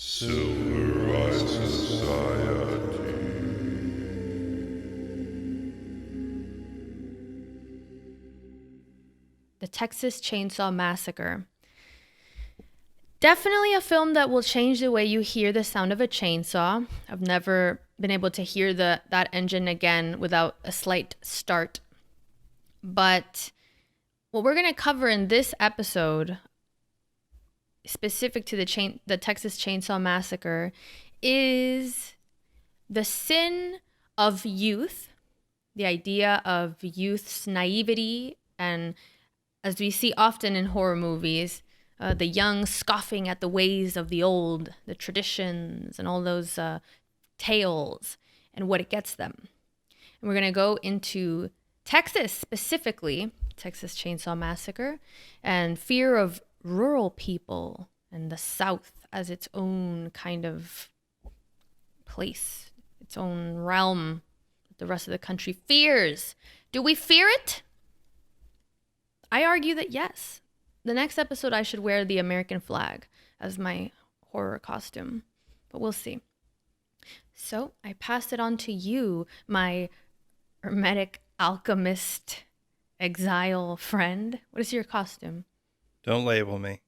Civilized society. The Texas Chainsaw Massacre. Definitely a film that will change the way you hear the sound of a chainsaw. I've never been able to hear that engine again without a slight start. But what we're going to cover in this episode, specific to the Texas Chainsaw Massacre, is the sin of youth, the idea of youth's naivety, and as we see often in horror movies, the young scoffing at the ways of the old, the traditions, and all those tales, and what it gets them. And we're going to go into Texas specifically, Texas Chainsaw Massacre, and fear of rural people and the South as its own kind of place, its own realm that the rest of the country fears. Do we fear it? I argue that yes. The next episode, I should wear the American flag as my horror costume, but we'll see. So I passed it on to you, my hermetic alchemist exile friend. What is your costume? Don't label me.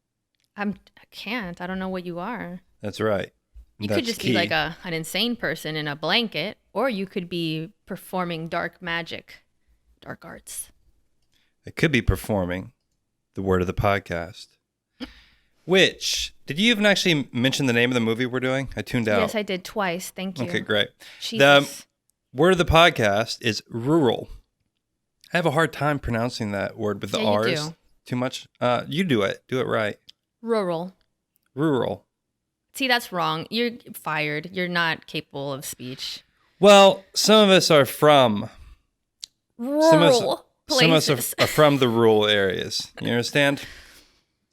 I can't. I don't know what you are. That's right. You That's could just key. be like an insane person in a blanket, or you could be performing dark magic, dark arts. I could be performing the word of the podcast. Which, did you even actually mention the name of the movie we're doing? I tuned out. Yes, I did twice. Thank you. Okay, great. Jesus. The word of the podcast is rural. I have a hard time pronouncing that word with the R's. You do. Too much. You do it. Do it right. Rural. Rural. See, that's wrong. You're fired. You're not capable of speech. Well, some of us are from Rural Some of places. us are from the rural areas. You understand?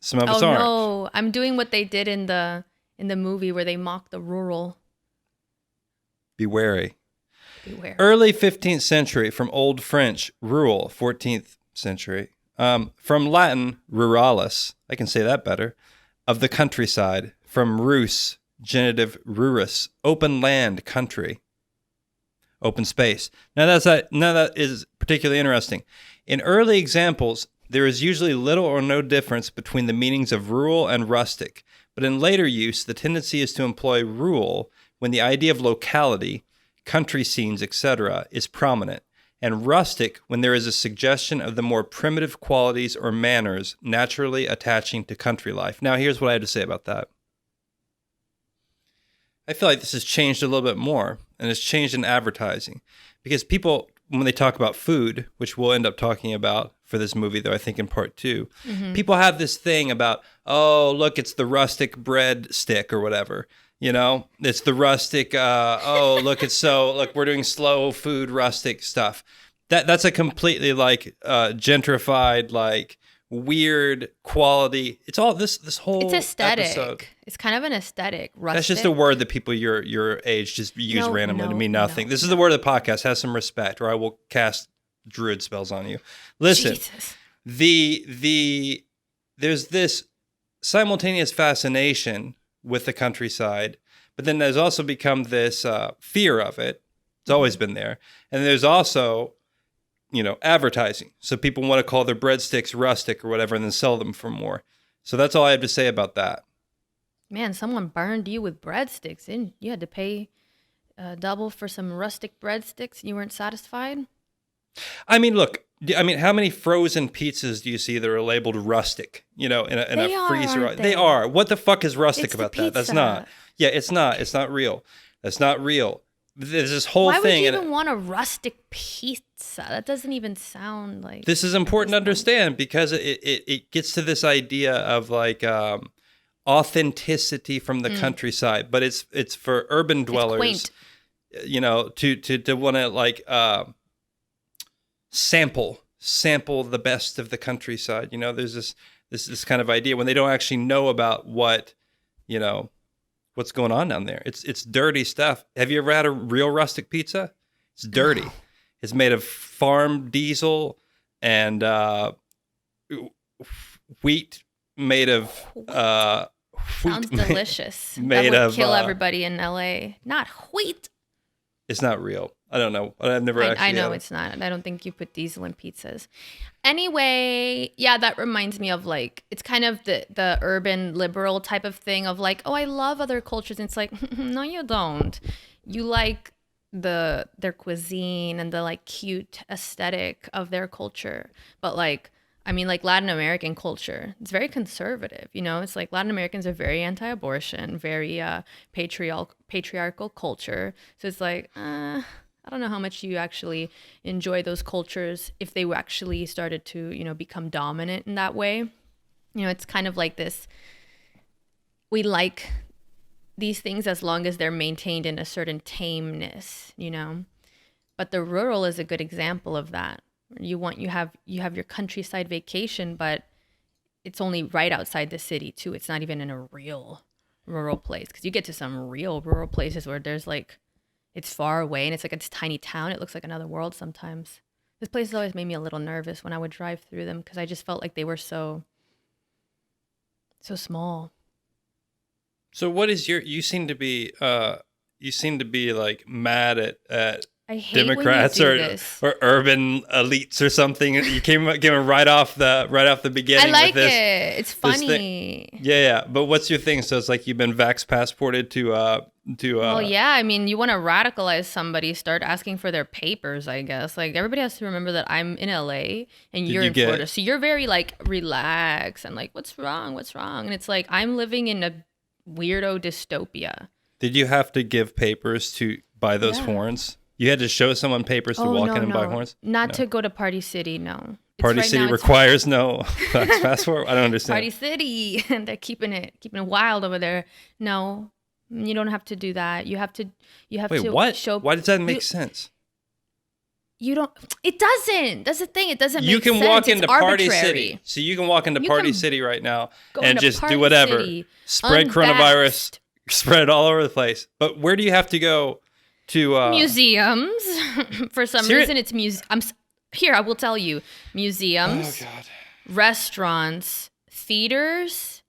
Some of us Oh aren't. no, I'm doing what they did in the movie where they mock the rural. Be wary. Beware. Early 15th century, from Old French, rural, 14th century. From Latin, ruralis, I can say that better, of the countryside. From rus, genitive rurus, open land, country, open space. Now that is particularly interesting. In early examples, there is usually little or no difference between the meanings of rural and rustic, but in later use, the tendency is to employ rural when the idea of locality, country scenes, etc., is prominent, and rustic when there is a suggestion of the more primitive qualities or manners naturally attaching to country life. Now, here's what I have to say about that. I feel like this has changed a little bit more, and it's changed in advertising, because people, when they talk about food, which we'll end up talking about for this movie, though I think in part 2, people have this thing about, oh, look, it's the rustic bread stick or whatever. You know, it's the rustic, look, we're doing slow food, rustic stuff. That's a completely gentrified, weird quality. It's all this whole It's aesthetic. episode. It's kind of an aesthetic. Rustic. That's just a word that people your age just use randomly to mean nothing. No, This is the word of the podcast. Have some respect, or I will cast druid spells on you. Listen, Jesus. There's this simultaneous fascination with the countryside, but then there's also become this fear of it. It's always been there, and there's also advertising. So people want to call their breadsticks rustic or whatever, and then sell them for more. So that's all I have to say about that. Man, someone burned you with breadsticks, and you had to pay double for some rustic breadsticks, and you weren't satisfied? I mean, look. I mean, how many frozen pizzas do you see that are labeled rustic? In a freezer. Aren't They are. What the fuck is rustic It's about the that? That's pizza. not. Yeah, it's not. It's not real. That's not real. There's this whole Why thing. would you even want a rustic pizza? That doesn't even sound like... This is important to understand because it gets to this idea of authenticity from the countryside, but it's for urban dwellers. It's quaint. To want to sample the best of the countryside. There's this kind of idea when they don't actually know about what's going on down there. It's dirty stuff. Have you ever had a real rustic pizza? It's dirty. No. It's made of farm diesel and wheat made of Sounds delicious. made that would of, kill everybody in LA. Not wheat. It's not real. I don't know. I've never actually. I know had it. it's not. I don't think you put diesel in pizzas. Anyway, yeah, that reminds me of like it's kind of the urban liberal type of thing of like, oh, I love other cultures. And it's like, no, you don't. You like their cuisine and the like cute aesthetic of their culture, but like. I mean, like Latin American culture, it's very conservative, you know? It's like Latin Americans are very anti-abortion, very patriarchal culture. So it's like, I don't know how much you actually enjoy those cultures if they actually started to, you know, become dominant in that way. You know, it's kind of like this, we like these things as long as they're maintained in a certain tameness, you know? But the rural is a good example of that. You have your countryside vacation, but it's only right outside the city too. It's not even in a real rural place, because you get to some real rural places where there's like it's far away and it's like a tiny town. It looks like another world sometimes. This place has always made me a little nervous when I would drive through them because I just felt like they were so small. So what is you seem to be like mad at I hate Democrats when you do this. or urban elites or something. You came right off the beginning. I like with this, it. It's funny. Yeah. But what's your thing? So it's like you've been vax passported to. Well, yeah. I mean, you want to radicalize somebody, start asking for their papers. I guess like everybody has to remember that I'm in LA and you're in Florida, so you're very like relaxed and like, what's wrong? What's wrong? And it's like I'm living in a weirdo dystopia. Did you have to give papers to buy those horns? You had to show someone papers to walk in and buy horns? Not to go to Party City, no. Party City requires no vax passport? I don't understand. Party City, and they're keeping it wild over there. No, you don't have to do that. You have to Wait, what? Show. Why does that make sense? You don't. It doesn't. That's the thing. It doesn't make sense. You can walk into Party arbitrary. City. So you can walk into Party City right now and just Party do whatever. City, spread coronavirus, spread it all over the place. But where do you have to go to? Museums. For some reason, it's museums. Here, I will tell you. Museums, restaurants, theaters,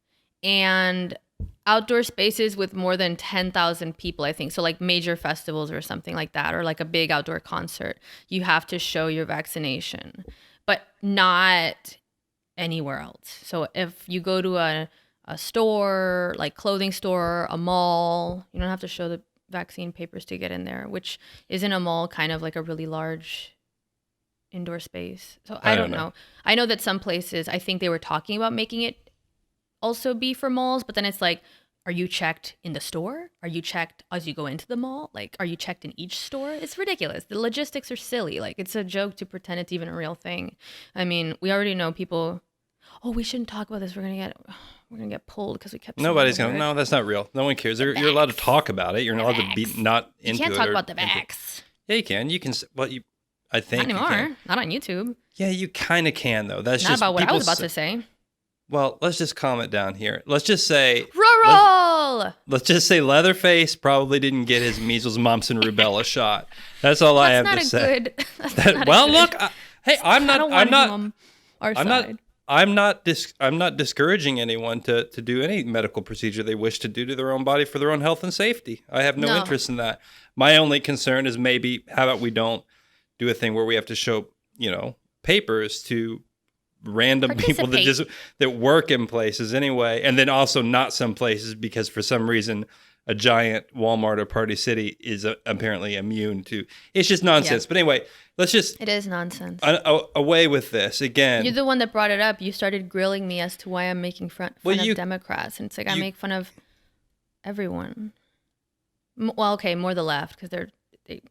and outdoor spaces with more than 10,000 people, I think. So like major festivals or something like that, or like a big outdoor concert. You have to show your vaccination, but not anywhere else. So if you go to a store, like clothing store, a mall, you don't have to show the vaccine papers to get in there, which is in a mall kind of like a really large indoor space. So I don't know. I know that some places, I think they were talking about making it also be for malls, but then it's like, are you checked in the store? Are you checked as you go into the mall? Like, are you checked in each store? It's ridiculous. The logistics are silly. Like, it's a joke to pretend it's even a real thing. I mean, we already know people, oh, we shouldn't talk about this. We're gonna get pulled because we kept. Nobody's gonna. No, that's not real. No one cares. You're allowed to talk about it. You're not allowed to be not into it. You can't talk about the vax. Yeah, you can. You can. Well, I think not anymore. Not on YouTube. Yeah, you kind of can though. That's not just about what I was about to say. Well, let's just calm it down here. Let's just say rural. Let's just say Leatherface probably didn't get his measles, mumps, and rubella shot. That's all I have to say. Look. I'm not discouraging anyone to do any medical procedure they wish to do to their own body for their own health and safety. I have no interest in that. My only concern is maybe how about we don't do a thing where we have to show, papers to random people that work in places anyway, and then also not some places because for some reason a giant Walmart or Party City is apparently immune to. It's just nonsense. Yeah. But anyway, let's just. It is nonsense. Away with this again. You're the one that brought it up. You started grilling me as to why I'm making fun of Democrats, and it's like I make fun of everyone. Well, okay, more the left because they're.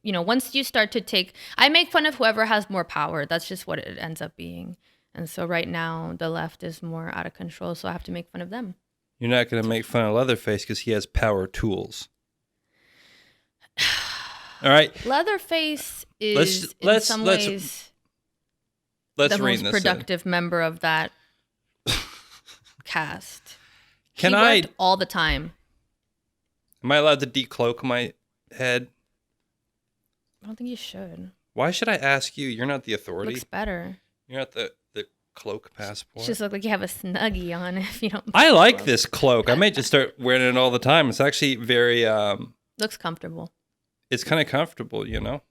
Once you start to I make fun of whoever has more power. That's just what it ends up being. And so right now, the left is more out of control, so I have to make fun of them. You're not going to make fun of Leatherface because he has power tools. All right. Leatherface is, in some ways, the most productive member of that cast. He worked all the time. Am I allowed to decloak my head? I don't think you should. Why should I ask you? You're not the authority. Looks better. You're not the cloak passport. Just look like you have a Snuggie on if you don't. I like this cloak. I may just start wearing it all the time. It's actually very Looks comfortable. it's kind of comfortable, you know.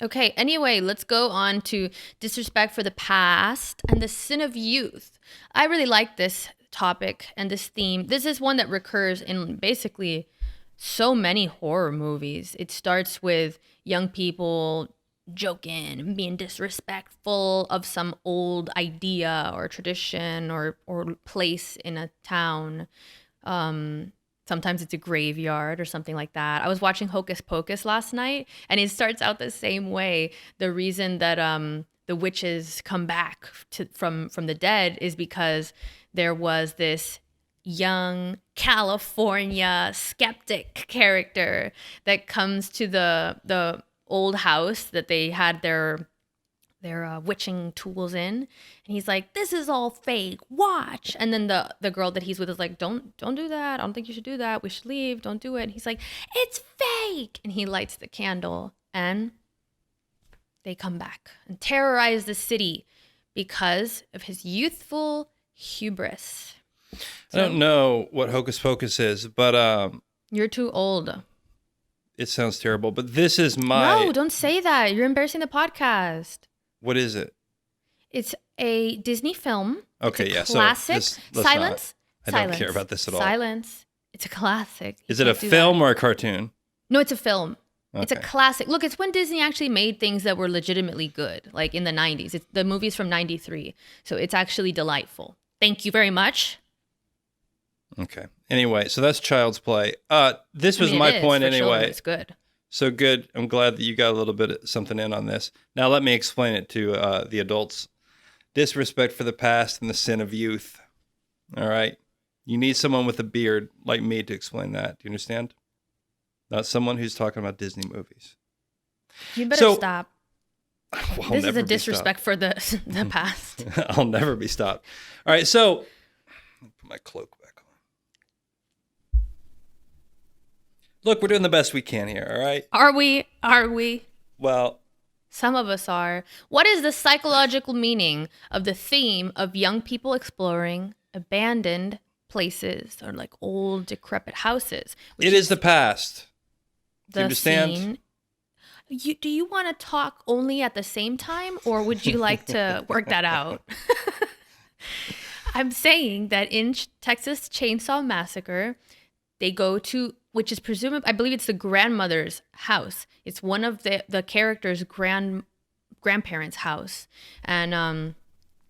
Okay, anyway, let's go on to disrespect for the past and the sin of youth. I really like this topic and this theme. This is one that recurs in basically so many horror movies. It starts with young people joking and being disrespectful of some old idea or tradition or place in a town. Sometimes it's a graveyard or something like that. I was watching Hocus Pocus last night, and it starts out the same way. The reason that the witches come back from the dead is because there was this young California skeptic character that comes to the old house that they had their witching tools in, and he's like, "This is all fake. Watch." And then the girl that he's with is like, "Don't do that. I don't think you should do that. We should leave. Don't do it." And he's like, "It's fake." And he lights the candle, and they come back and terrorize the city because of his youthful hubris. I don't know what Hocus Pocus is, but You're too old. it sounds terrible. But this is my. No, don't say that. You're embarrassing the podcast. What is it? It's a Disney film. Okay, it's a yeah. classic. So let's Silence. I don't care about this at all. Silence. It's a classic. Is it a film or a cartoon? No, it's a film. It's a Okay. classic. Look, it's when Disney actually made things that were legitimately good, like in the 90s. The movie's from 93. So it's actually delightful. Thank you very much. Okay. Anyway, so that's Child's Play. This was I mean, my it is point for children. anyway. It's good. So good. I'm glad that you got a little bit of something in on this. Now let me explain it to the adults. Disrespect for the past and the sin of youth. All right. You need someone with a beard like me to explain that. Do you understand? Not someone who's talking about Disney movies. You better So- stop. Well, I'll This is never a be disrespect for the past. stopped. I'll never be stopped. All right. So put my cloak back on. Look, we're doing the best we can here. All right. Are we? Are we? Well, Some of us are. What is the psychological meaning of the theme of young people exploring abandoned places or like old decrepit houses? it is the past. Do you the understand? scene. Do you want to talk only at the same time, or would you like to work that out? I'm saying that in Texas Chainsaw Massacre, they go to, which is presumably, I believe it's the grandmother's house. It's one of the character's grandparents' house. And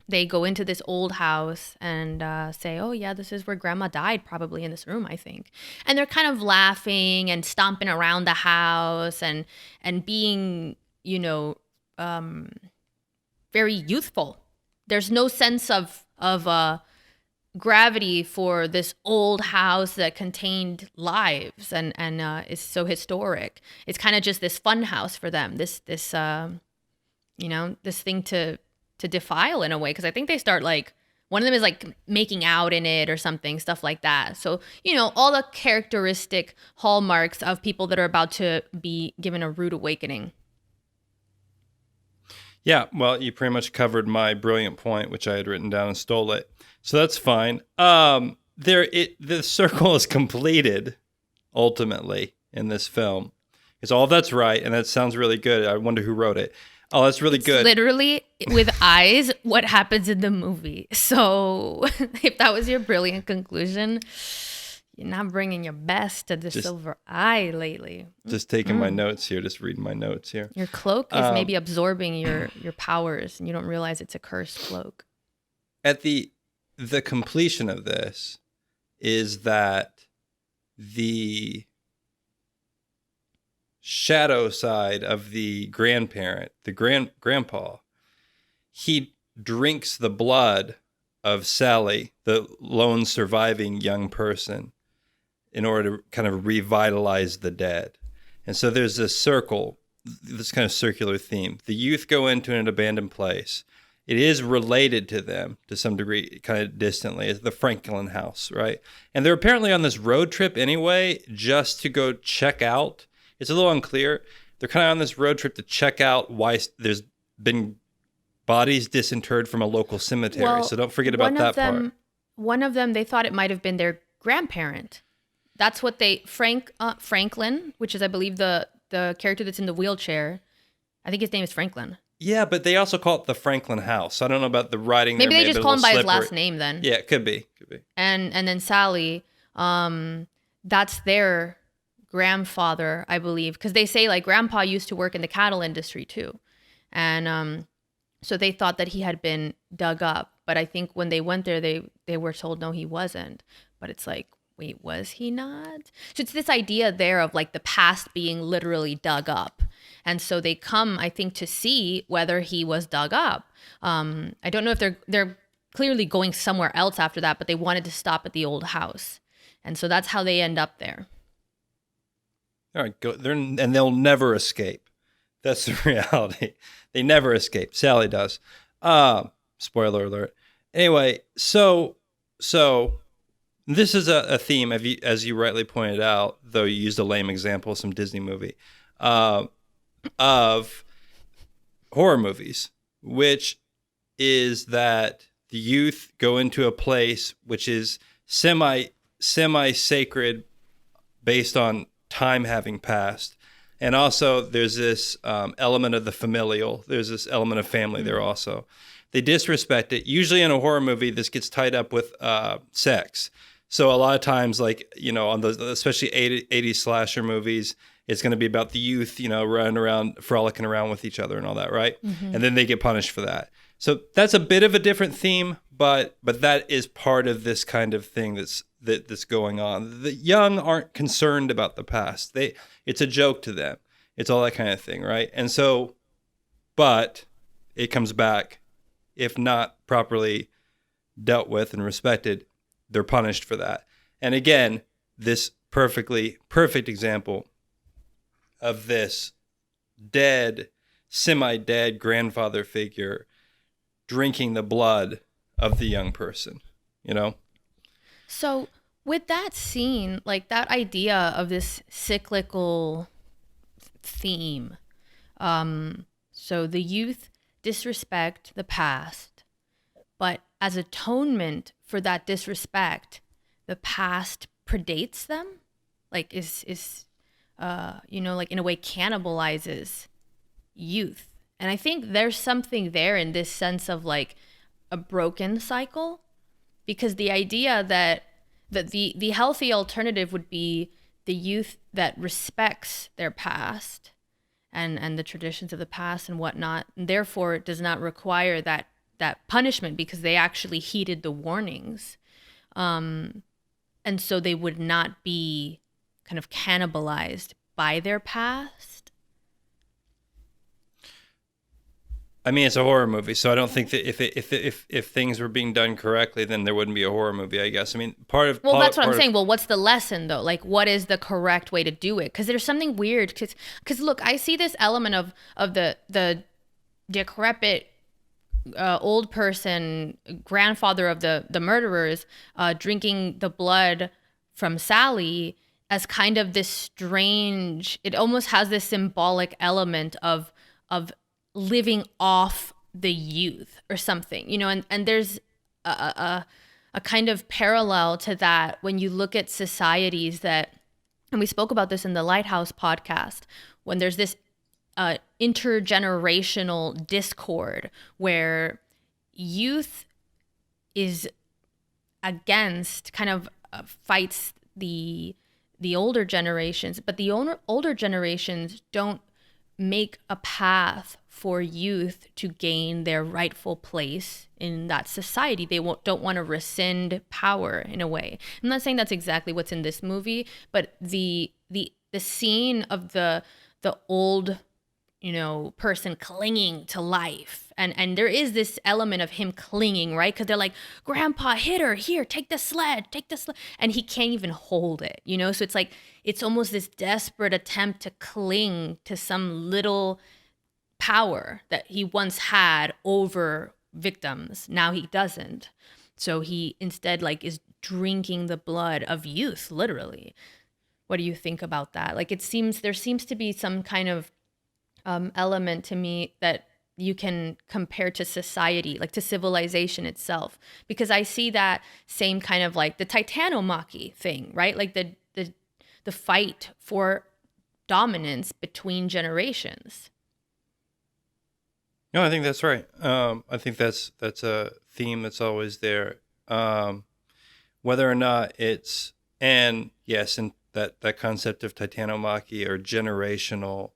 they go into this old house and say, "Oh yeah, this is where grandma died, probably in this room, I think." And they're kind of laughing and stomping around the house and being, very youthful. There's no sense of gravity for this old house that contained lives and is so historic. It's kind of just this fun house for them. This this thing to defile in a way, because I think they start like, one of them is like making out in it or something, stuff like that. So, all the characteristic hallmarks of people that are about to be given a rude awakening. Yeah, well, you pretty much covered my brilliant point, which I had written down and stole it. So that's fine. The circle is completed ultimately in this film. Because all that's right, and that sounds really good. I wonder who wrote it. Oh, that's really good. Literally, with eyes, what happens in the movie. So if that was your brilliant conclusion, you're not bringing your best to the silver eye lately. Just taking my notes here, just reading my notes here. Your cloak is maybe absorbing your powers, and you don't realize it's a cursed cloak. At the completion of this is that the shadow side of the grandparent, the grandpa, he drinks the blood of Sally, the lone surviving young person, in order to kind of revitalize the dead. And so there's this circle, this kind of circular theme. The youth go into an abandoned place. It is related to them to some degree, kind of distantly, as the Franklin house, right? And they're apparently on this road trip anyway, just to go check out. It's a little unclear. They're kind of on this road trip to check out why there's been bodies disinterred from a local cemetery. So don't forget about that part. One of them, they thought it might have been their grandparent. That's what Franklin, which is, I believe, the character that's in the wheelchair. I think his name is Franklin. Yeah, but they also call it the Franklin house. I don't know about the writing. Maybe there they just call him by his last name then. Yeah, it could be. And then Sally, that's their grandfather, I believe, because they say like grandpa used to work in the cattle industry too, and so they thought that he had been dug up. But I think when they went there, they were told no, he wasn't. But it's like, wait, was he not? So it's this idea there of like the past being literally dug up. And so they come, I think, to see whether he was dug up. I don't know if they're clearly going somewhere else after that, but they wanted to stop at the old house. And so that's how they end up there. All right, go there, and they'll never escape. That's the reality. They never escape. Sally does. Spoiler alert. Anyway, so this is a theme, as you rightly pointed out, though you used a lame example, some Disney movie, of horror movies, which is that the youth go into a place which is semi-sacred based on time having passed. And also there's this element of the familial. There's this element of family there also. They disrespect it. Usually in a horror movie, this gets tied up with sex. So a lot of times, like, on those, especially 80s slasher movies, it's going to be about the youth, running around, frolicking around with each other and all that, right? Mm-hmm. And then they get punished for that. So that's a bit of a different theme, but that is part of this kind of thing that's going on. The young aren't concerned about the past. It's a joke to them. It's all that kind of thing, right? And so, but it comes back, if not properly dealt with and respected, they're punished for that. And again, this perfect example of this semi-dead grandfather figure drinking the blood of the young person, So with that scene, like that idea of this cyclical theme, so the youth disrespect the past, but as atonement for that disrespect, the past predates them, like is like in a way cannibalizes youth. And I think there's something there in this sense of like a broken cycle, because the idea that the healthy alternative would be the youth that respects their past and the traditions of the past and whatnot, and therefore it does not require that punishment because they actually heeded the warnings. And so they would not be kind of cannibalized by their past. I mean, it's a horror movie, so I don't think that if things were being done correctly, then there wouldn't be a horror movie, I guess. I mean, that's what I'm saying. Well, what's the lesson though? Like, what is the correct way to do it? Because there's something weird. Because look, I see this element of the decrepit old person, grandfather of the murderers, drinking the blood from Sally as kind of this strange. It almost has this symbolic element of living off the youth or something, and there's a kind of parallel to that when you look at societies and we spoke about this in the Lighthouse podcast, when there's this intergenerational discord where youth is against, kind of fights the older generations, but the older generations don't make a path for youth to gain their rightful place in that society. They don't want to rescind power in a way. I'm not saying that's exactly what's in this movie, but the scene of the old person clinging to life, and there is this element of him clinging, right? Because they're like, grandpa, hit her, here, take the sled, and he can't even hold it, so it's like it's almost this desperate attempt to cling to some little power that he once had over victims. Now he doesn't, so he instead is drinking the blood of youth, literally. What do you think about that? There seems to be some kind of element to me that you can compare to society, like to civilization itself, because I see that same kind of like the Titanomachy thing, right? Like the fight for dominance between generations. No, I think that's right. I think that's a theme that's always there. Whether or not it's, and yes, and that concept of Titanomachy or generational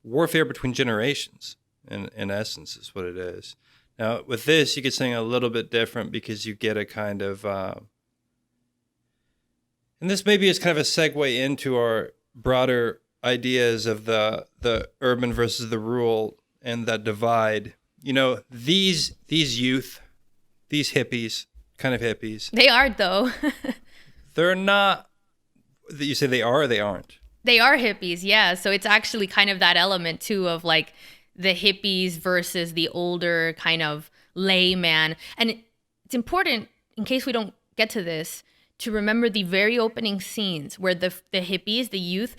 warfare between generations, in essence, is what it is. Now, with this, you get something a little bit different because you get a kind of, and this maybe is kind of a segue into our broader ideas of the urban versus the rural and that divide. You know, these youth, these hippies, kind of hippies. They are, though. They're not. You say they are or they aren't? They are hippies, yeah. So it's actually kind of that element too of like the hippies versus the older kind of layman. And it's important, in case we don't get to this, to remember the very opening scenes where the hippies, the youth,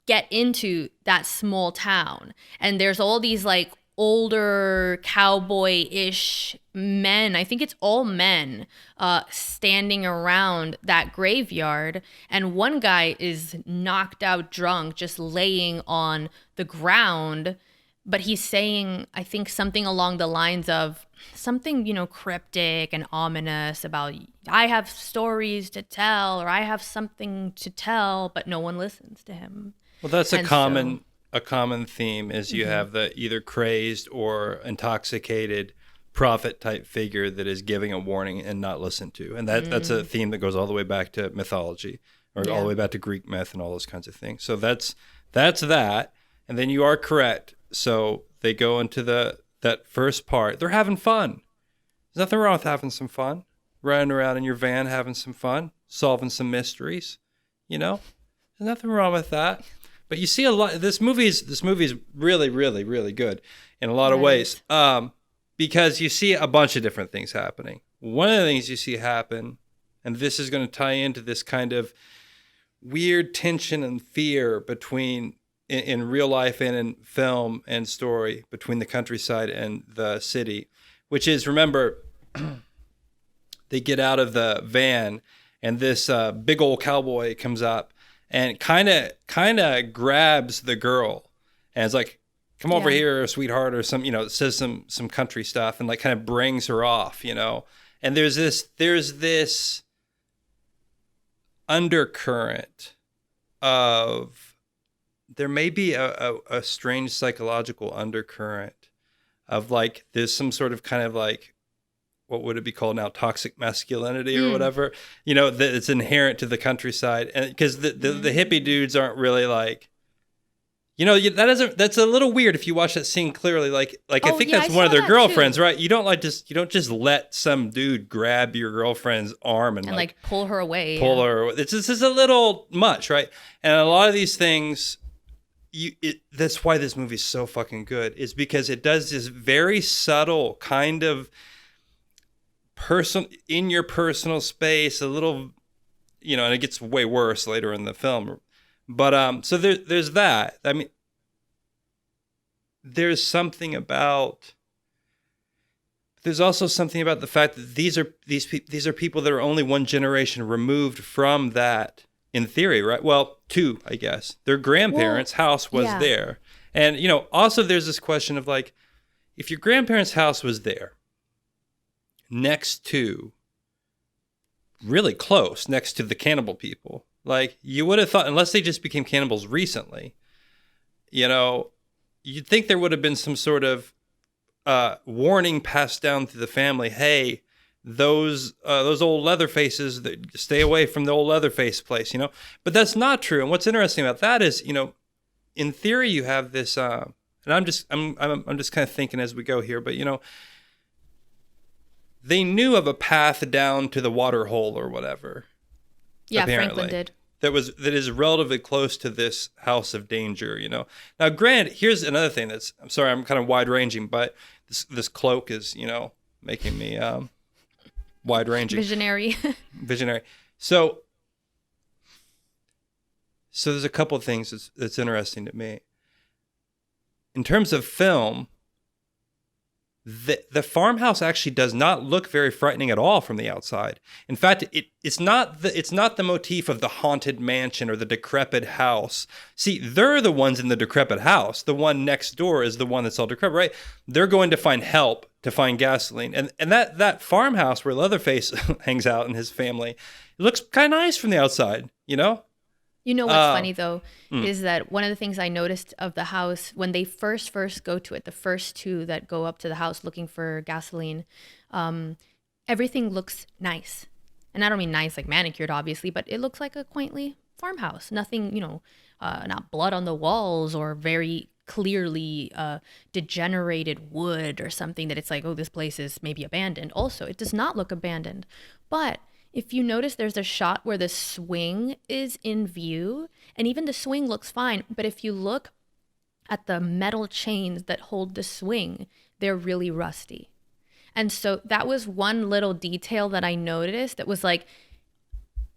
get into that small town. And there's all these like older cowboy-ish men, I think it's all men, standing around that graveyard. And one guy is knocked out drunk, just laying on the ground. But he's saying, I think, something along the lines of something, you know, cryptic and ominous about, I have stories to tell, or I have something to tell, but no one listens to him. Well, that's And a common theme is you have the either crazed or intoxicated prophet type figure that is giving a warning and not listened to. And that's a theme that goes all the way back to mythology, or all the way back to Greek myth and all those kinds of things. So that's that. And then you are correct. So they go into that first part. They're having fun. There's nothing wrong with having some fun. Riding around in your van having some fun, solving some mysteries, you know? There's nothing wrong with that. But you see a lot. This movie's really, really, really good in a lot of ways, because you see a bunch of different things happening. One of the things you see happen, and this is going to tie into this kind of weird tension and fear between in real life and in film and story between the countryside and the city, which is, remember, they get out of the van and this big old cowboy comes up and kind of grabs the girl and is like, come over here, sweetheart, or some, you know, says some country stuff and like kind of brings her off, you know. And there's this undercurrent of, there may be a strange psychological undercurrent of like, there's some sort of kind of like, what would it be called now? Toxic masculinity or whatever, you know, that it's inherent to the countryside. And because the hippie dudes aren't really like, you know, that's a little weird if you watch that scene clearly. Like I think that's one of their girlfriends, right? You don't just let some dude grab your girlfriend's arm and like pull her away. It's just a little much, right? And a lot of these things, that's why this movie's so fucking good, is because it does this very subtle kind of in your personal space, a little, you know, and it gets way worse later in the film. But so there's that. I mean, there's also something about the fact that these are people that are only one generation removed from that, in theory, right? Well, two, I guess. Their grandparents' house was there. And, you know, also there's this question of like, if your grandparents' house was there, next to, really close, next to the cannibal people, like you would have thought, unless they just became cannibals recently, you know, you'd think there would have been some sort of warning passed down to the family. Hey, those old Leatherfaces, stay away from the old Leatherface place, you know. But that's not true. And what's interesting about that is, you know, in theory you have this, and I'm just kind of thinking as we go here, but you know, they knew of a path down to the water hole or whatever. Yeah, apparently. Franklin did. That is relatively close to this house of danger, you know. Now, granted, here's another thing I'm sorry, I'm kind of wide ranging, but this cloak is, you know, making me wide ranging. Visionary. So there's a couple of things that's interesting to me. in terms of film, the farmhouse actually does not look very frightening at all from the outside. In fact, it's not the motif of the haunted mansion or the decrepit house. See, they're the ones in the decrepit house. The one next door is the one that's all decrepit, right? They're going to find help to find gasoline. And that farmhouse where Leatherface hangs out and his family, it looks kind of nice from the outside, you know? You know what's funny though is that one of the things I noticed of the house when they first go to it, the first two that go up to the house looking for gasoline, everything looks nice, and I don't mean nice like manicured obviously, but it looks like a quaintly farmhouse. Nothing, not blood on the walls or very clearly degenerated wood or something that it's like, oh, this place is maybe abandoned. Also, it does not look abandoned, but if you notice, there's a shot where the swing is in view, and even the swing looks fine. But if you look at the metal chains that hold the swing, they're really rusty. And so that was one little detail that I noticed that was like,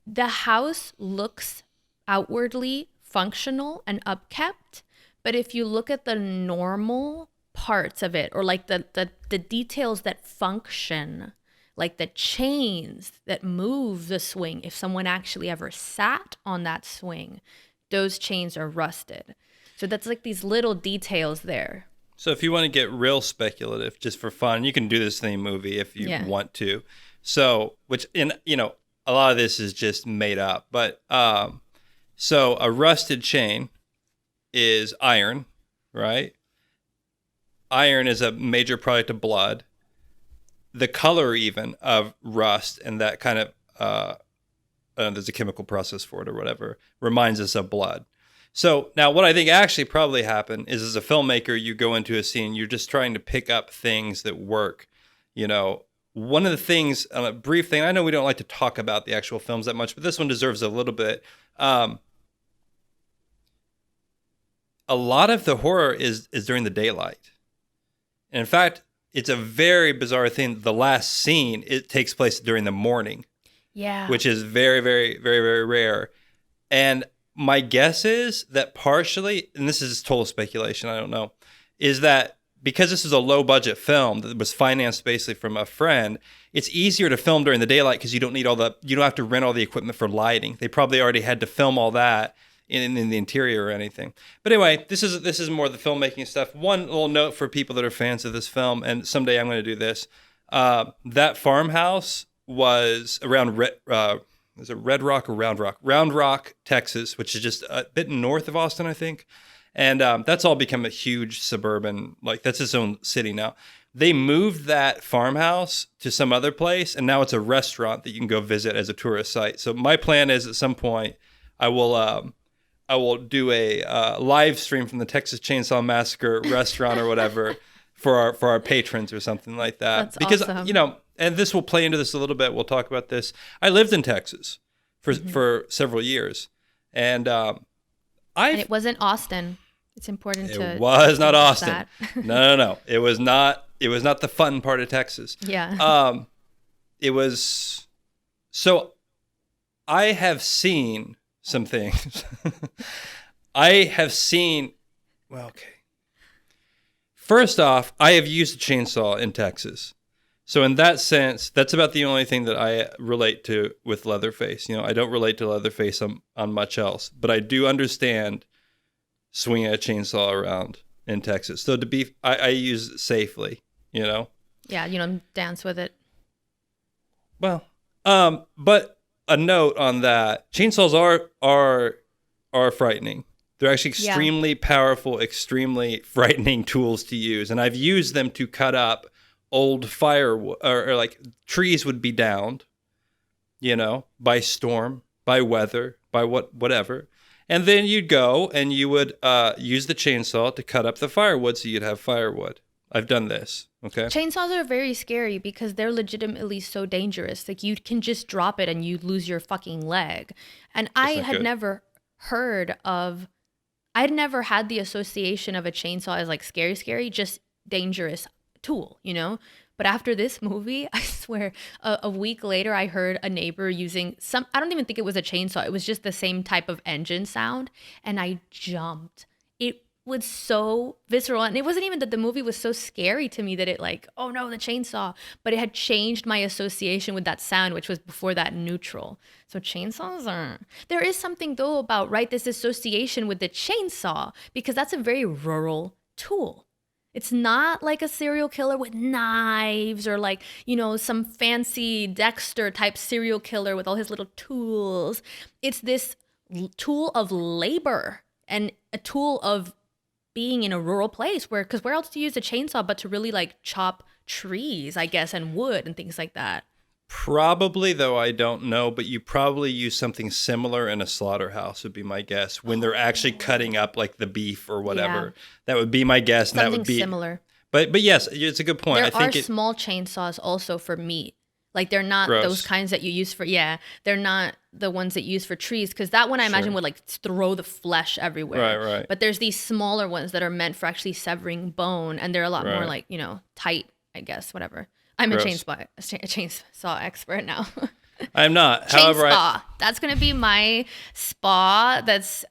the house looks outwardly functional and upkept, but if you look at the normal parts of it, or like the details that function, like the chains that move the swing, if someone actually ever sat on that swing, those chains are rusted. So that's like these little details there. So if you want to get real speculative, just for fun, you can do this in a movie if you want to. So, a lot of this is just made up, but so a rusted chain is iron, right? Iron is a major product of blood. The color even of rust and that kind of, there's a chemical process for it or whatever, reminds us of blood. So now what I think actually probably happened is as a filmmaker, you go into a scene, you're just trying to pick up things that work. One of the things, a brief thing, I know we don't like to talk about the actual films that much, but this one deserves a little bit. A lot of the horror is during the daylight. And in fact, it's a very bizarre thing. The last scene, it takes place during the morning. Yeah. Which is very, very, very, very rare. And my guess is that partially, and this is total speculation, I don't know, is that because this is a low budget film that was financed basically from a friend, it's easier to film during the daylight because you don't have to rent all the equipment for lighting. They probably already had to film all that in the interior or anything. But anyway, this is more the filmmaking stuff. One little note for people that are fans of this film, and someday I'm going to do this. That farmhouse was around is it Red Rock or Round Rock? Round Rock, Texas, which is just a bit north of Austin, I think. And that's all become a huge suburban, like that's its own city now. They moved that farmhouse to some other place, and now it's a restaurant that you can go visit as a tourist site. So my plan is at some point I will do a live stream from the Texas Chainsaw Massacre restaurant or whatever for our patrons or something like that. That's because awesome. and this will play into this a little bit. We'll talk about this. I lived in Texas for several years, and and it wasn't Austin. It's important to. It was not Austin. That. No. It was not. It was not the fun part of Texas. Yeah. It was. So, I have seen some things. I have seen. Well, okay. First off, I have used a chainsaw in Texas. So in that sense, that's about the only thing that I relate to with Leatherface. I don't relate to Leatherface on much else, but I do understand swinging a chainsaw around in Texas. So I use it safely, Yeah, dance with it. Well, but a note on that: chainsaws are frightening. They're actually extremely powerful, extremely frightening tools to use, and I've used them to cut up old firewood, or like trees would be downed, by storm, by weather, by whatever. And then you'd go and you would use the chainsaw to cut up the firewood so you'd have firewood. I've done this, okay? Chainsaws are very scary because they're legitimately so dangerous. Like you can just drop it and you lose your fucking leg. And I had never had the association of a chainsaw as like scary, just dangerous tool, But after this movie, I swear, a week later, I heard a neighbor using I don't even think it was a chainsaw. It was just the same type of engine sound. And I jumped. was so visceral. And it wasn't even that the movie was so scary to me that it like, oh no, the chainsaw. But it had changed my association with that sound, which was before that neutral. So chainsaws are... There is something though about, right, this association with the chainsaw, because that's a very rural tool. It's not like a serial killer with knives or like, you know, some fancy Dexter type serial killer with all his little tools. It's this tool of labor and a tool of being in a rural place because where else do you use a chainsaw but to really like chop trees, I guess, and wood and things like that. Probably, though I don't know, but you probably use something similar in a slaughterhouse would be my guess when they're actually cutting up like the beef or whatever. Yeah. That would be my guess. Something and that would be similar. But yes, it's a good point. There are small chainsaws also for meat. Like they're not those kinds that you use for, they're not the ones that you use for trees. Because that one I imagine would like throw the flesh everywhere. Right. But there's these smaller ones that are meant for actually severing bone. And they're a lot more like, you know, tight, I guess, whatever. I'm a chainsaw expert now. I'm not. However, that's going to be my spa that's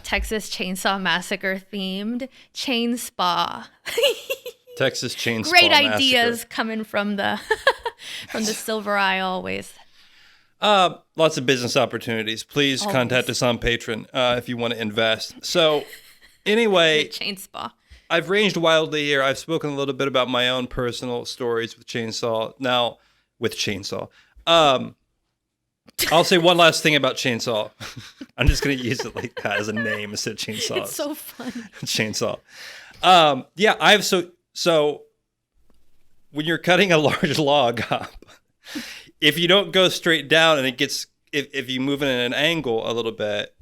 Texas Chainsaw Massacre themed. Chain spa. Texas Chainsaw Great Massacre. Ideas coming from the from the Silver Eye always. Lots of business opportunities. Please contact us on Patreon if you want to invest. So anyway, chain spa. I've ranged wildly here. I've spoken a little bit about my own personal stories with chainsaw. Now, with chainsaw. I'll say one last thing about chainsaw. I'm just going to use it like that as a name instead of chainsaw. It's so funny. Chainsaw. So when you're cutting a large log up, if you don't go straight down and it gets, if you move it in an angle a little bit,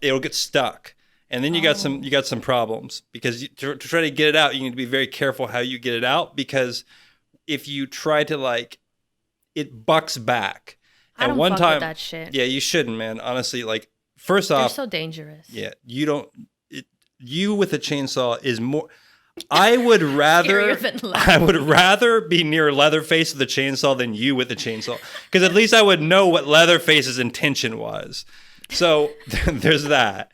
it'll get stuck. And then you got some problems because to try to get it out, you need to be very careful how you get it out because if you try to like, it bucks back. I don't fuck with that shit. Yeah, you shouldn't, man. Honestly, like first off, they're so dangerous. Yeah, you with a chainsaw is more. I would rather be near Leatherface with a chainsaw than you with a chainsaw because at least I would know what Leatherface's intention was. So there's that.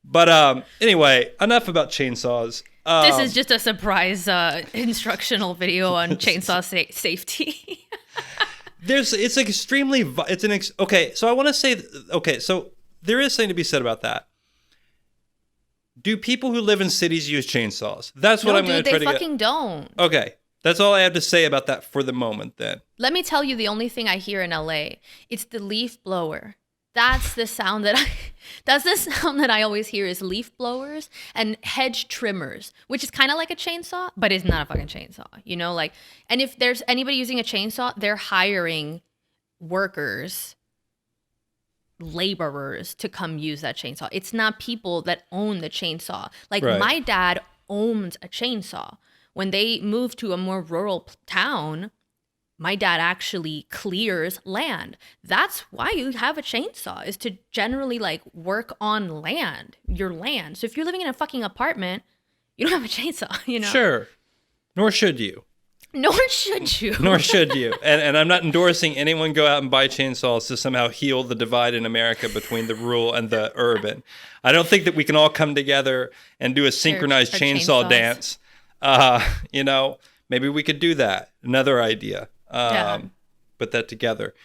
But anyway, enough about chainsaws. This is just a surprise instructional video on chainsaw safety. So I want to say, so there is something to be said about that. Do people who live in cities use chainsaws? That's what I'm going to try to get. They fucking don't. Okay. That's all I have to say about that for the moment then. Let me tell you the only thing I hear in LA. It's the leaf blower. That's the sound that I always hear is leaf blowers and hedge trimmers, which is kind of like a chainsaw, but it's not a fucking chainsaw, you know, like, and if there's anybody using a chainsaw, they're hiring workers, laborers to come use that chainsaw. It's not people that own the chainsaw. Like my dad owns a chainsaw. When they moved to a more rural town, my dad actually clears land. That's why you have a chainsaw, is to generally like work on your land. So if you're living in a fucking apartment, you don't have a chainsaw, you know? Sure. Nor should you. Nor should you. Nor should you. And I'm not endorsing anyone go out and buy chainsaws to somehow heal the divide in America between the rural and the urban. I don't think that we can all come together and do a synchronized chainsaw dance. You know, maybe we could do that. Another idea. Put that together.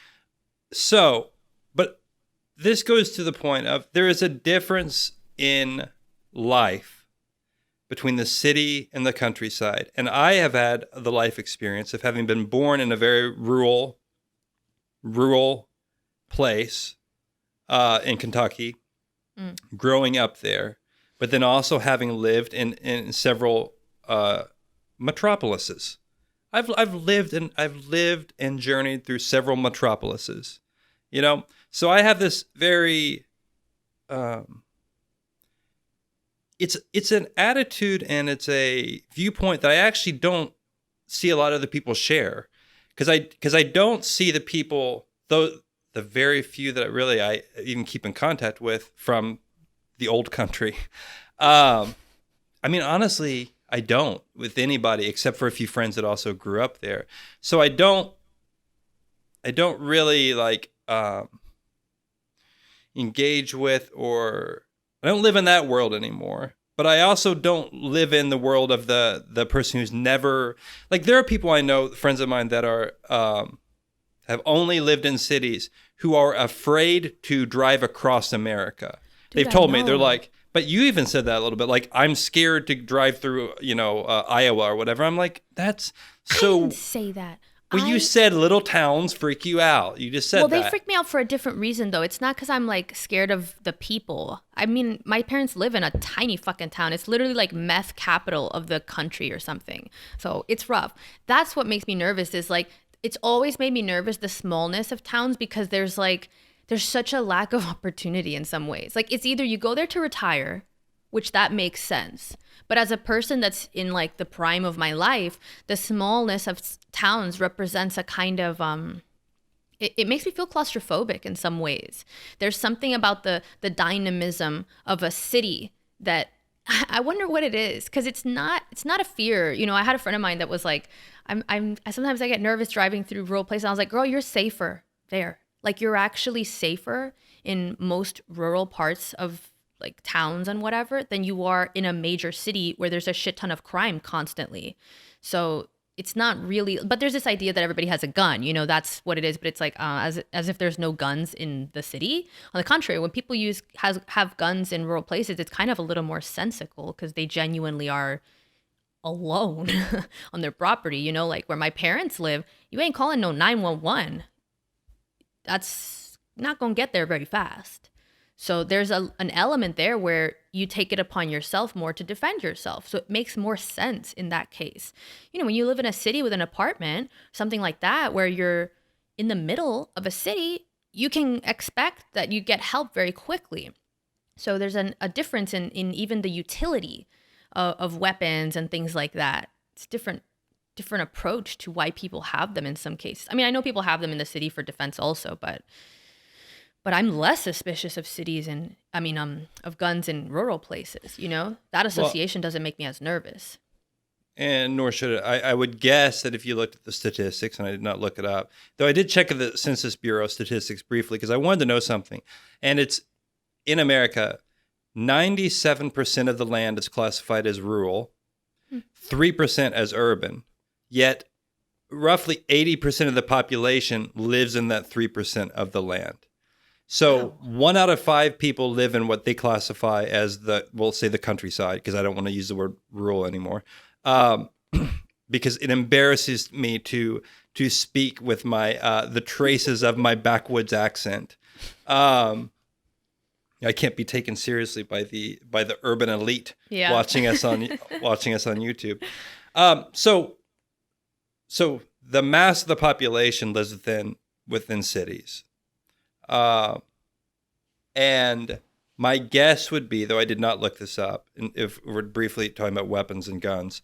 So, but this goes to the point of there is a difference in life between the city and the countryside. And I have had the life experience of having been born in a very rural place in Kentucky, growing up there, but then also having lived in several metropolises. I've lived and journeyed through several metropolises, you know. So I have this very, it's an attitude and it's a viewpoint that I actually don't see a lot of the people share, because I don't see the people, though the very few that I even keep in contact with from the old country. I mean, honestly, I don't with anybody except for a few friends that also grew up there. So I don't really like engage with, or I don't live in that world anymore. but I also don't live in the world of the person who's never, like, there are people I know, friends of mine, that are have only lived in cities, who are afraid to drive across America. Dude, They've told I me, they're know. like, but you even said that a little bit, like, I'm scared to drive through, Iowa or whatever. I'm like, that's I so. didn't say that. Well, you said little towns freak you out. You just said Well, that. they freak me out for a different reason, though. It's not because I'm like scared of the people. I mean, my parents live in a tiny fucking town. It's literally like meth capital of the country or something. So it's rough. That's what makes me nervous, is like, it's always made me nervous, the smallness of towns, because there's such a lack of opportunity in some ways. Like, it's either you go there to retire, which that makes sense. But as a person that's in like the prime of my life, the smallness of towns represents a kind of it makes me feel claustrophobic in some ways. There's something about the dynamism of a city that I wonder what it is, because it's not a fear. You know, I had a friend of mine that was like, sometimes I get nervous driving through rural places. I was like, girl, you're safer there. Like, you're actually safer in most rural parts of like towns and whatever than you are in a major city where there's a shit ton of crime constantly. So it's not really, but there's this idea that everybody has a gun, you know, that's what it is. But it's like, as if there's no guns in the city. On the contrary, when people have guns in rural places, it's kind of a little more sensical, because they genuinely are alone on their property. You know, like where my parents live, you ain't calling no 911. That's not gonna get there very fast. So there's an element there where you take it upon yourself more to defend yourself. So it makes more sense in that case. You know, when you live in a city with an apartment, something like that, where you're in the middle of a city, you can expect that you get help very quickly. So there's a difference in even the utility of weapons and things like that. It's different approach to why people have them in some cases. I mean, I know people have them in the city for defense also, but I'm less suspicious of cities and of guns in rural places. You know, that association doesn't make me as nervous. And nor should it. I would guess that if you looked at the statistics, and I did not look it up, though I did check the Census Bureau statistics briefly because I wanted to know something. And it's in America, 97% of the land is classified as rural, 3% as urban, yet roughly 80% of the population lives in that 3% of the land. So 1 out of 5 people live in what they classify as we'll say the countryside, because I don't want to use the word rural anymore, because it embarrasses me to speak with my the traces of my backwoods accent. I can't be taken seriously by the urban elite watching us on YouTube. So the mass of the population lives within cities. And my guess would be, though I did not look this up, and if we're briefly talking about weapons and guns,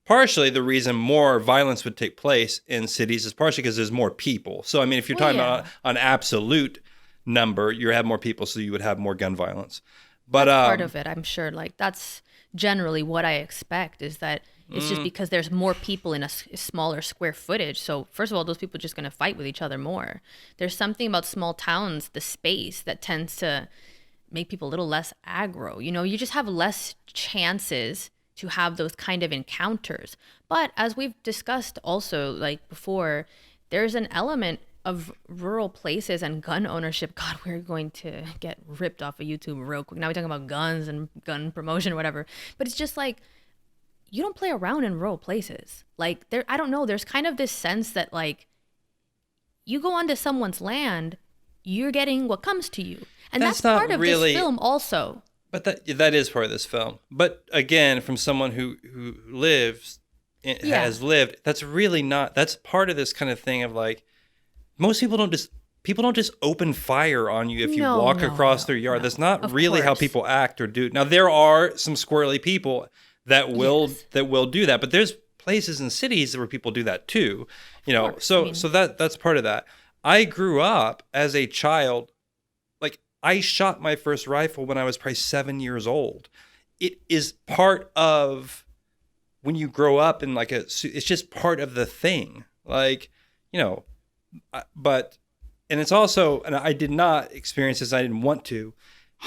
partially the reason more violence would take place in cities is partially because there's more people. So, I mean, if you're talking about an absolute number, you have more people, so you would have more gun violence. But that's part of it, I'm sure. Like, that's generally what I expect, is that it's just because there's more people in a smaller square footage. So first of all, those people are just going to fight with each other more. There's something about small towns, the space, that tends to make people a little less aggro. You know, you just have less chances to have those kind of encounters. But as we've discussed also, like before, there's an element of rural places and gun ownership. God, we're going to get ripped off of YouTube real quick. Now we're talking about guns and gun promotion or whatever. But it's just like, you don't play around in rural places. Like, I don't know, there's kind of this sense that like, you go onto someone's land, you're getting what comes to you. And that's part of this film also. But that is part of this film. But again, from someone who lives, has lived, that's really not, that's part of this kind of thing of like, most people don't just open fire on you if you walk across their yard. That's not really how people act or do. Now, there are some squirrely people that will do that, but there's places in cities where people do that too, you know. So that's part of that. I grew up as a child, like I shot my first rifle when I was probably 7 years old. It is part of when you grow up in like it's just part of the thing, like, you know. But and it's also, and I did not experience this, I didn't want to,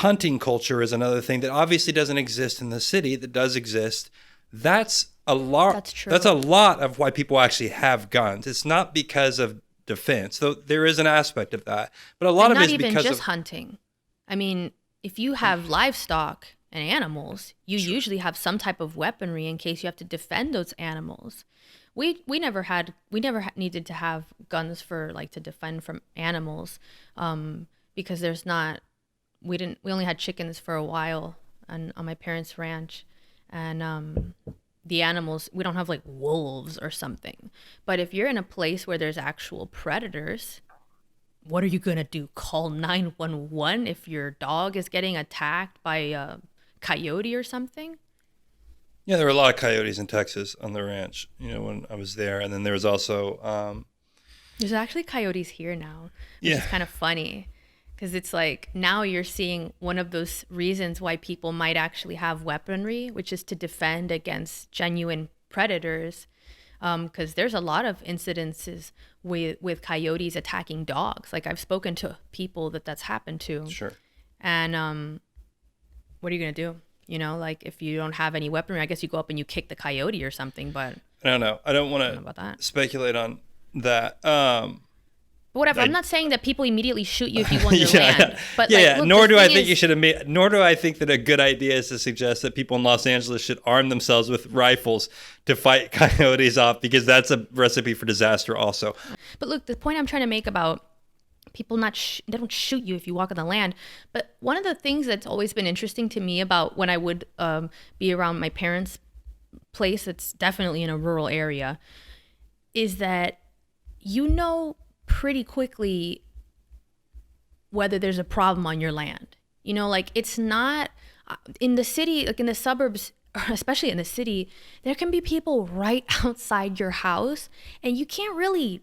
Hunting culture is another thing that obviously doesn't exist in the city, that does exist. That's a lot. That's true. That's a lot of why people actually have guns. It's not because of defense, though there is an aspect of that. But a lot And of not it is even because just of hunting. I mean, if you have livestock and animals, you usually have some type of weaponry in case you have to defend those animals. We never needed to have guns for like to defend from animals, because we only had chickens for a while on my parents' ranch, and the animals, we don't have like wolves or something. But if you're in a place where there's actual predators, what are you going to do? Call 911 if your dog is getting attacked by a coyote or something? Yeah, there were a lot of coyotes in Texas on the ranch, when I was there. And then there was also, There's actually coyotes here now, which is kind of funny, because it's like now you're seeing one of those reasons why people might actually have weaponry, which is to defend against genuine predators. Because there's a lot of incidences with coyotes attacking dogs. Like I've spoken to people that's happened to. Sure. And what are you going to do? Like if you don't have any weaponry, I guess you go up and you kick the coyote or something, but I don't know. I don't want to speculate on that. But whatever. I'm not saying that people immediately shoot you if you want your land. But look, nor do I think you should have nor do I think that a good idea is to suggest that people in Los Angeles should arm themselves with rifles to fight coyotes off, because that's a recipe for disaster also. But look, the point I'm trying to make about people they don't shoot you if you walk on the land. But one of the things that's always been interesting to me about when I would be around my parents' place, that's definitely in a rural area, is that pretty quickly whether there's a problem on your land. Like it's not in the city, like in the suburbs, especially in the city, there can be people right outside your house and you can't really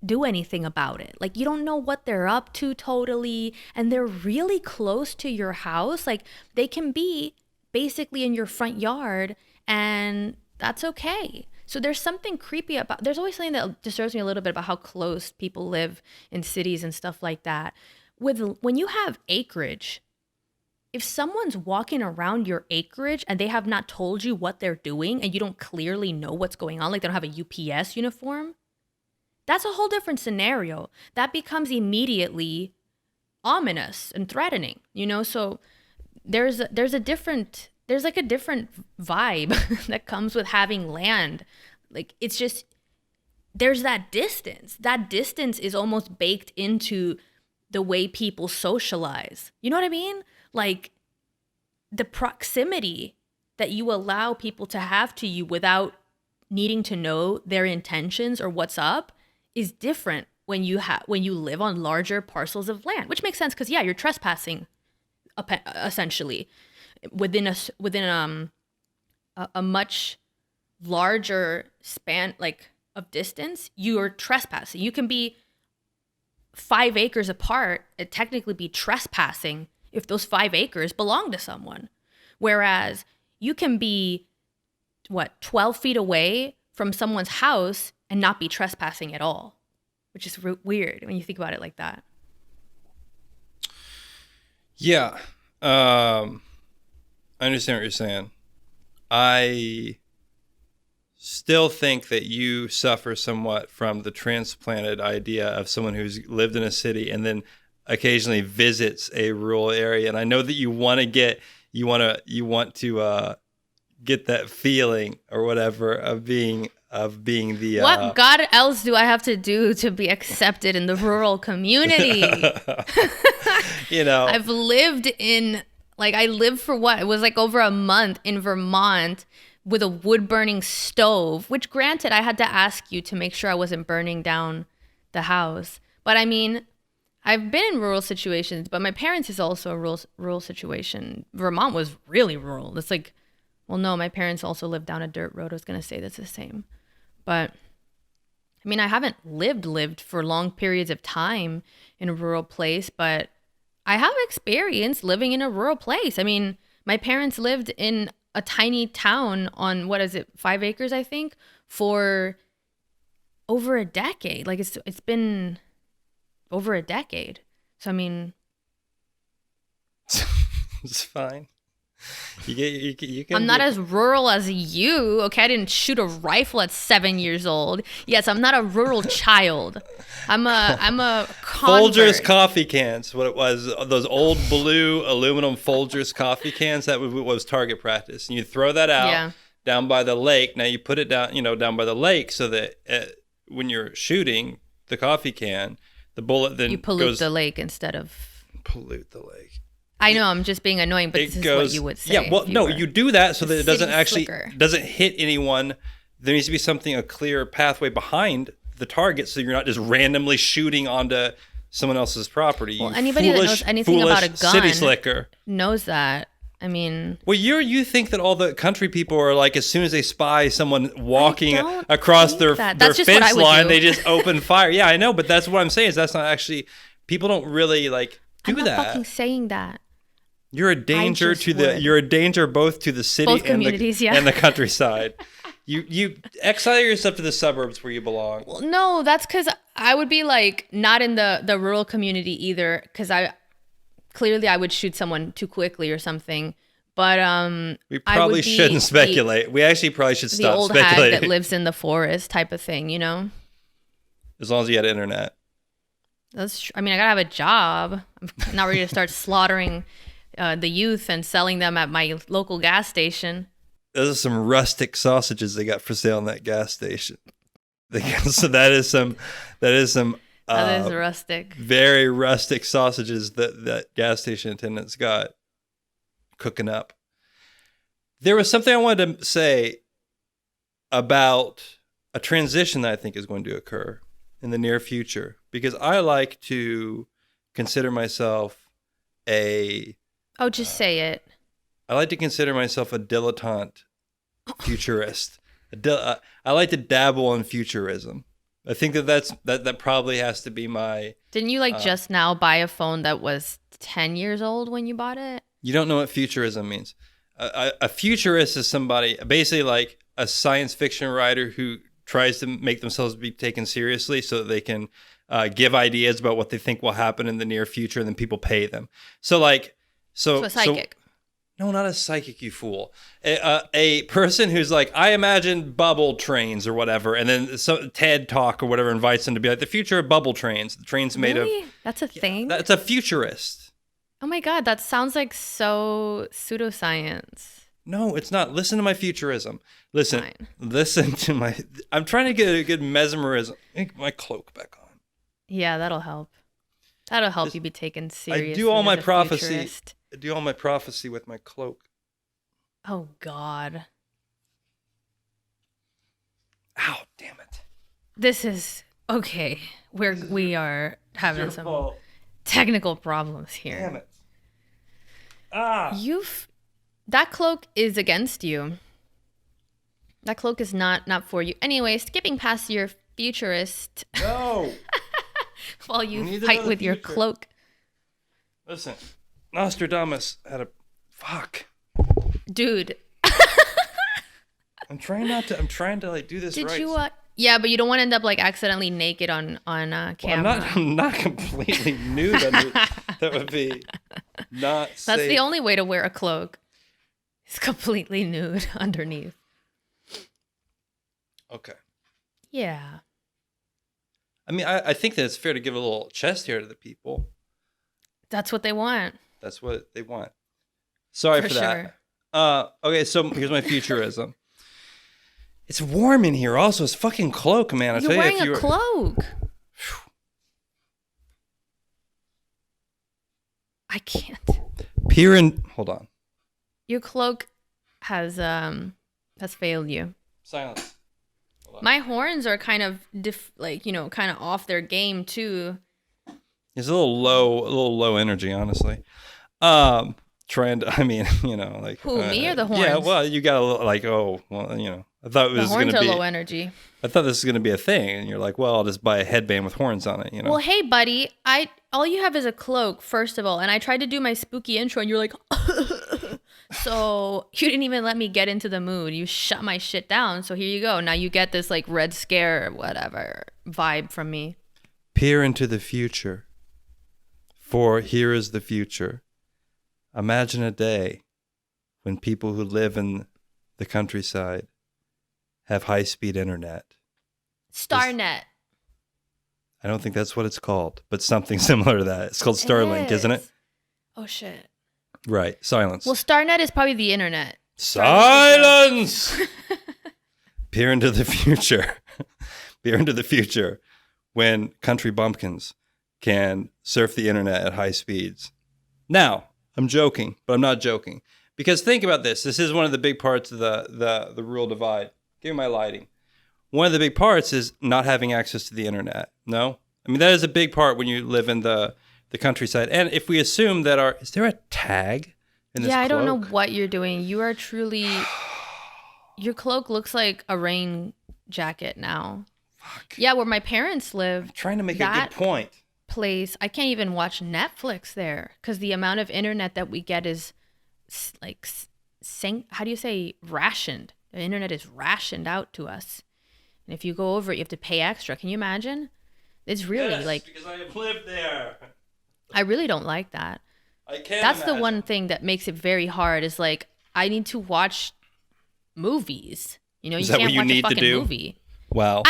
do anything about it. Like you don't know what they're up to totally, and they're really close to your house. Like they can be basically in your front yard, and that's okay. So there's something creepy there's always something that disturbs me a little bit about how close people live in cities and stuff like that. When you have acreage, if someone's walking around your acreage and they have not told you what they're doing and you don't clearly know what's going on, like they don't have a UPS uniform, that's a whole different scenario. That becomes immediately ominous and threatening, So there's like a different vibe that comes with having land. Like it's just, there's that distance. That distance is almost baked into the way people socialize. You know what I mean? Like the proximity that you allow people to have to you without needing to know their intentions or what's up is different when you live on larger parcels of land, which makes sense because you're trespassing essentially within a much larger span of distance. You are trespassing. You can be 5 acres apart and technically be trespassing if those 5 acres belong to someone, whereas you can be 12 feet away from someone's house and not be trespassing at all, which is weird when you think about it like that. Yeah. I understand what you're saying. I still think that you suffer somewhat from the transplanted idea of someone who's lived in a city and then occasionally visits a rural area. And I know that you want to get that feeling or whatever of being the what God else do I have to do to be accepted in the rural community? I've lived I lived for it was over a month in Vermont with a wood burning stove, which granted I had to ask you to make sure I wasn't burning down the house. But I mean, I've been in rural situations, but my parents is also a rural situation. Vermont was really rural. It's no, my parents also lived down a dirt road. I was going to say that's the same. But I mean, I haven't lived for long periods of time in a rural place, but I have experience living in a rural place. I mean, my parents lived in a tiny town on 5 acres, I think, for over a decade. It's been over a decade. So I mean, It's fine. You can I'm not as rural as you. Okay, I didn't shoot a rifle at 7 years old. Yes, I'm not a rural child. I'm a convert. Folgers coffee cans. What it was, those old blue aluminum Folgers coffee cans. That was target practice. And you throw that out down by the lake. Now you put it down, down by the lake, so that when you're shooting the coffee can, the bullet then you pollute the lake instead of pollute the lake. I know, I'm just being annoying, but this is what you would say. Yeah, well, no, you do that so that it doesn't flicker. doesn't hit anyone. There needs to be a clear pathway behind the target, so you're not just randomly shooting onto someone else's property. Well, anybody that knows anything about a gun city slicker knows that. I mean, well, you think that all the country people are like, as soon as they spy someone walking across their fence line, they just open fire. Yeah, I know, but that's what I'm saying. Is that's not actually, people don't really like do I'm not that. fucking saying that. You're a danger you're a danger both to the city and the countryside. You exile yourself to the suburbs where you belong. Well, no, that's because I would be like not in the rural community either, because I would shoot someone too quickly or something. But we probably shouldn't speculate. We actually probably should stop speculating. The old hag that lives in the forest type of thing, As long as you had internet. I gotta have a job. I'm not ready to start slaughtering the youth and selling them at my local gas station. Those are some rustic sausages they got for sale in that gas station. So that is some that is rustic. Very rustic sausages that gas station attendants got cooking up. There was something I wanted to say about a transition that I think is going to occur in the near future, because I like to consider myself just say it. I like to consider myself a dilettante futurist. I like to dabble in futurism. I think that probably has to be my... Didn't you just now buy a phone that was 10 years old when you bought it? You don't know what futurism means. A futurist is somebody, basically like a science fiction writer who tries to make themselves be taken seriously so that they can give ideas about what they think will happen in the near future, and then people pay them. So a psychic. No, not a psychic, you fool. A person who's like, I imagine bubble trains or whatever, and then some TED Talk or whatever invites them to be like, the future of bubble trains. The train's made of... That's a thing? That's a futurist. Oh my God, that sounds like so pseudoscience. No, it's not. Listen to my futurism. Listen to my... I'm trying to get a good mesmerism. Get my cloak back on. Yeah, that'll help. That'll help you be taken seriously. I do all my prophecy. I do all my prophecy with my cloak. Oh God. Ow, damn it. This is okay. We are having some technical problems here. Damn it. That cloak is against you. That cloak is not for you. Anyway, skipping past your futurist. No. While you fight with your cloak. Listen, Nostradamus had a... Fuck. Dude. I'm trying to like do this right. Did you... Yeah, but you don't want to end up like accidentally naked on camera. Well, I'm not completely nude. That would be not safe. That's the only way to wear a cloak. It's completely nude underneath. Okay. Yeah. I mean, I think that it's fair to give a little chest hair to the people. That's what they want. That's what they want. Sorry for that. Sure. Okay, so here's my futurism. It's warm in here also. It's fucking cloak, man. You're wearing a cloak. I can't. Hold on. Your cloak has failed you. Silence. My horns are kind of kind of off their game too. It's a little low energy, honestly. Trying to, like who, me or the horns? Yeah, well, you got a little like, I thought it was going to be low energy. I thought this was going to be a thing, and you're like, well, I'll just buy a headband with horns on it, Well, hey, buddy, all you have is a cloak, first of all, and I tried to do my spooky intro, and you're like, so you didn't even let me get into the mood. You shut my shit down. So here you go. Now you get this like red scare, whatever vibe from me. Peer into the future, for here is the future. Imagine a day when people who live in the countryside have high-speed internet. Starnet. I don't think that's what it's called, but something similar to that. It's called Starlink, isn't it? Oh, shit. Right. Silence. Well, Starnet is probably the internet. Silence! Peer into the future. Peer into the future when country bumpkins can surf the internet at high speeds. Now, I'm joking, but I'm not joking. Because think about this. This is one of the big parts of the rural divide. Give me my lighting. One of the big parts is not having access to the internet. No? I mean, that is a big part when you live in the countryside. And if we assume that is there a tag in this cloak? I don't know what you're doing. You are truly, your cloak looks like a rain jacket now. Fuck. Yeah, where my parents live. I'm trying to make a good point. Place, I can't even watch Netflix there because the amount of internet that we get is like, how do you say rationed? The internet is rationed out to us. And if you go over it, you have to pay extra. Can you imagine? It's really because I have lived there. I really don't like that. I can't That's imagine. the one thing that makes it very hard is like, I need to watch movies. You know, Is you that can't what you watch need a to fucking do? movie. Wow.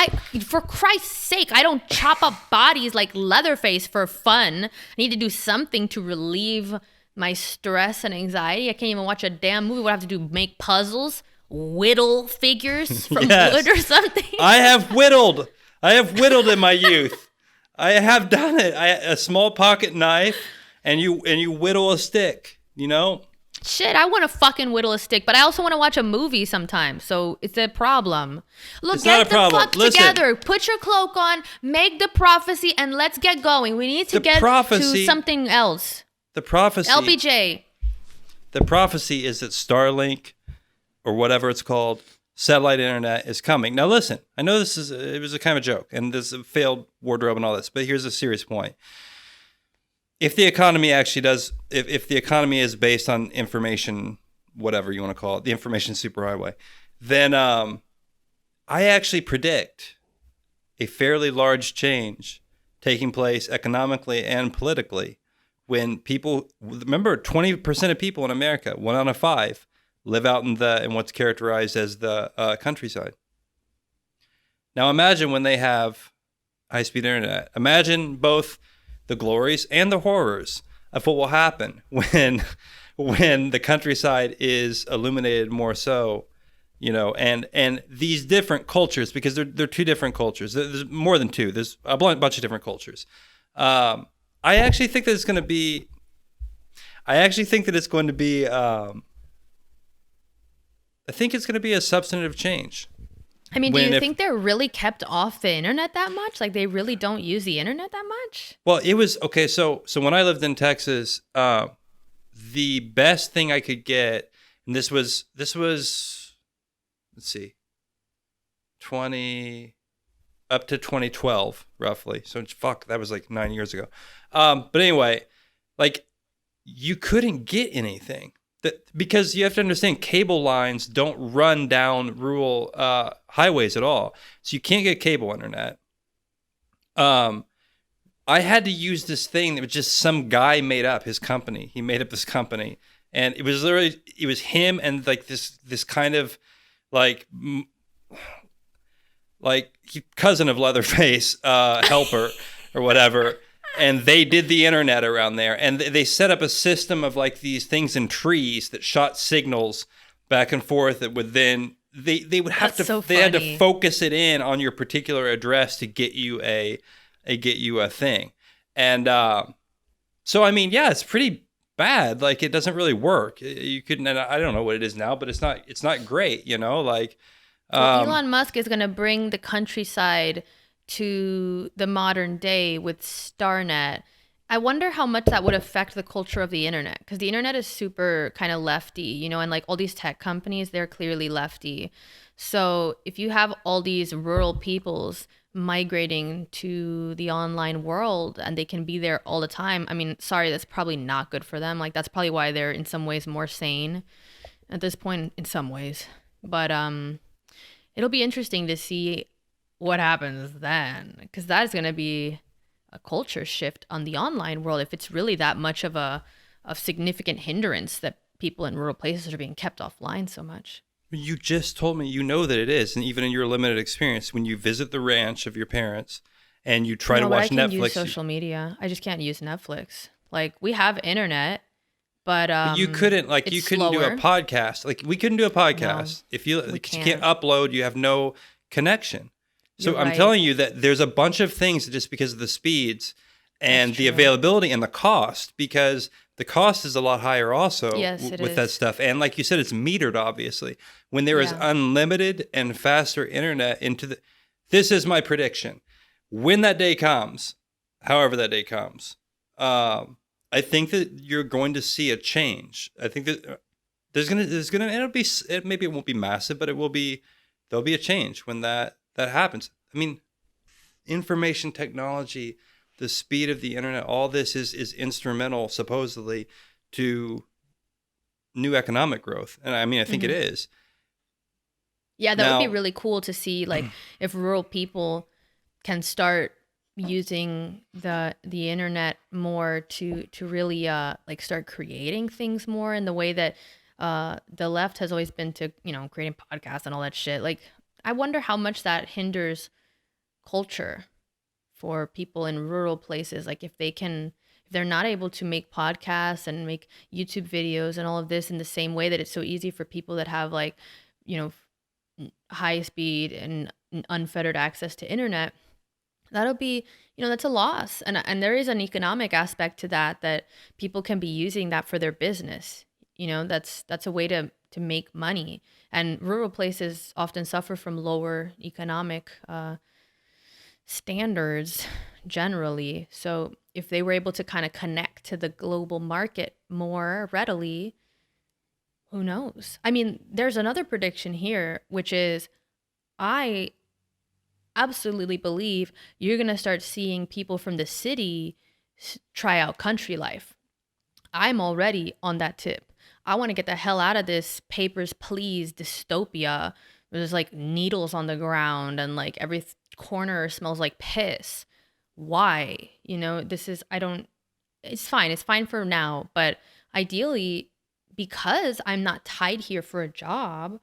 For Christ's sake, I don't chop up bodies like Leatherface for fun. I need to do something to relieve my stress and anxiety. I can't even watch a damn movie. What I have to do, make puzzles, whittle figures from wood or something. I have whittled in my youth. I have done it. A small pocket knife, and you whittle a stick. You know. Shit, I want to fucking whittle a stick, but I also want to watch a movie sometimes. So it's a problem. Look, it's get not a problem. the fuck Listen. together. Put your cloak on, make the prophecy, and let's get going. We need to get to something else. The prophecy. LBJ. The prophecy is that Starlink, or whatever it's called, satellite internet is coming. Now listen, I know it was a kind of a joke, and this is a failed wardrobe and all this, but here's a serious point. If the economy actually does, if the economy is based on information, whatever you want to call it, the information superhighway, then I actually predict a fairly large change taking place economically and politically when people, remember 20% of people in America, 1 out of 5, live out in what's characterized as the countryside. Now imagine when they have high-speed internet. Imagine both the glories and the horrors of what will happen when the countryside is illuminated more so, you know, and these different cultures, because they're two different cultures. There's more than two. There's a bunch of different cultures. I actually think that it's going to be. I think it's going to be a substantive change. I mean, do you think they're really kept off the internet that much? Like they really don't use the internet that much? Well, it was okay. So when I lived in Texas, the best thing I could get, and this was let's see, up to 2012 roughly. So that was like 9 years ago. But anyway, like you couldn't get anything. Because you have to understand, cable lines don't run down rural highways at all. So you can't get cable internet. I had to use this thing that was just some guy made up, his company. He made up this company. And it was him and like this kind of like cousin of Leatherface, helper or whatever. And they did the internet around there, and they set up a system of like these things in trees that shot signals back and forth. That would then they would have they had to focus it in on your particular address to get you a thing. And so I mean, yeah, it's pretty bad. Like it doesn't really work. You couldn't. And I don't know what it is now, but it's not great. You know, like Elon Musk is going to bring the countryside to the modern day with Starnet. I wonder how much that would affect the culture of the internet, because the internet is super kind of lefty, you know, and like all these tech companies, they're clearly lefty. So if you have all these rural peoples migrating to the online world and they can be there all the time, I mean, sorry, that's probably not good for them. Like that's probably why they're in some ways more sane at this point in some ways. But it'll be interesting to see what happens then, because that is going to be a culture shift on the online world if it's really that much of a a significant hindrance that people in rural places are being kept offline so much. You just told me you know that it is, and even in your limited experience, when you visit the ranch of your parents and you try to watch But I can Netflix, use social media. I just can't use Netflix. Like, we have internet, but you couldn't it's you couldn't do a slower. podcast. Like, we couldn't do a podcast if you can't can't. upload. You have no connection. So You're I'm right. telling you that there's a bunch of things just because of the speeds and That's the true. availability and the cost, because the cost is a lot higher also Yes, it with that is. stuff. And like you said, it's metered, obviously. When there is Yeah. unlimited and faster internet this is my prediction. When that day comes, however that day comes, I think that you're going to see a change. I think that maybe it won't be massive, but there'll be a change when that happens. I mean, information technology, the speed of the internet, all this is instrumental, supposedly, to new economic growth. And I mean, I think it is. Yeah, that would be Now- really cool to see, like, if rural people can start using the internet more to really like start creating things more in the way that the left has always been to, creating podcasts and all that shit. Like, I wonder how much that hinders culture for people in rural places. Like, if they're not able to make podcasts and make YouTube videos and all of this in the same way that it's so easy for people that have, like, high speed and unfettered access to internet, that'll be, that's a loss. And there is an economic aspect to that people can be using that for their business. That's a way to make money. And rural places often suffer from lower economic standards generally. So if they were able to kind of connect to the global market more readily, who knows? I mean, there's another prediction here, which is I absolutely believe you're going to start seeing people from the city try out country life. I'm already on that tip. I want to get the hell out of this Papers, Please dystopia. There's like needles on the ground and like every corner smells like piss. Why? It's fine. It's fine for now. But ideally, because I'm not tied here for a job,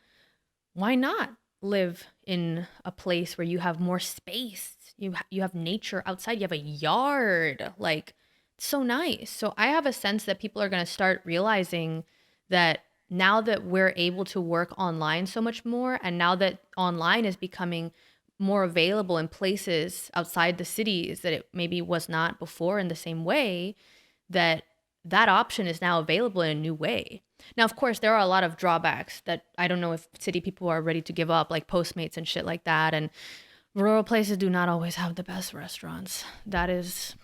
why not live in a place where you have more space? You have nature outside. You have a yard. Like, it's so nice. So I have a sense that people are going to start realizing that now that we're able to work online so much more, and now that online is becoming more available in places outside the cities that it maybe was not before in the same way, that option is now available in a new way. Now, of course, there are a lot of drawbacks that I don't know if city people are ready to give up, like Postmates and shit like that. And rural places do not always have the best restaurants. That's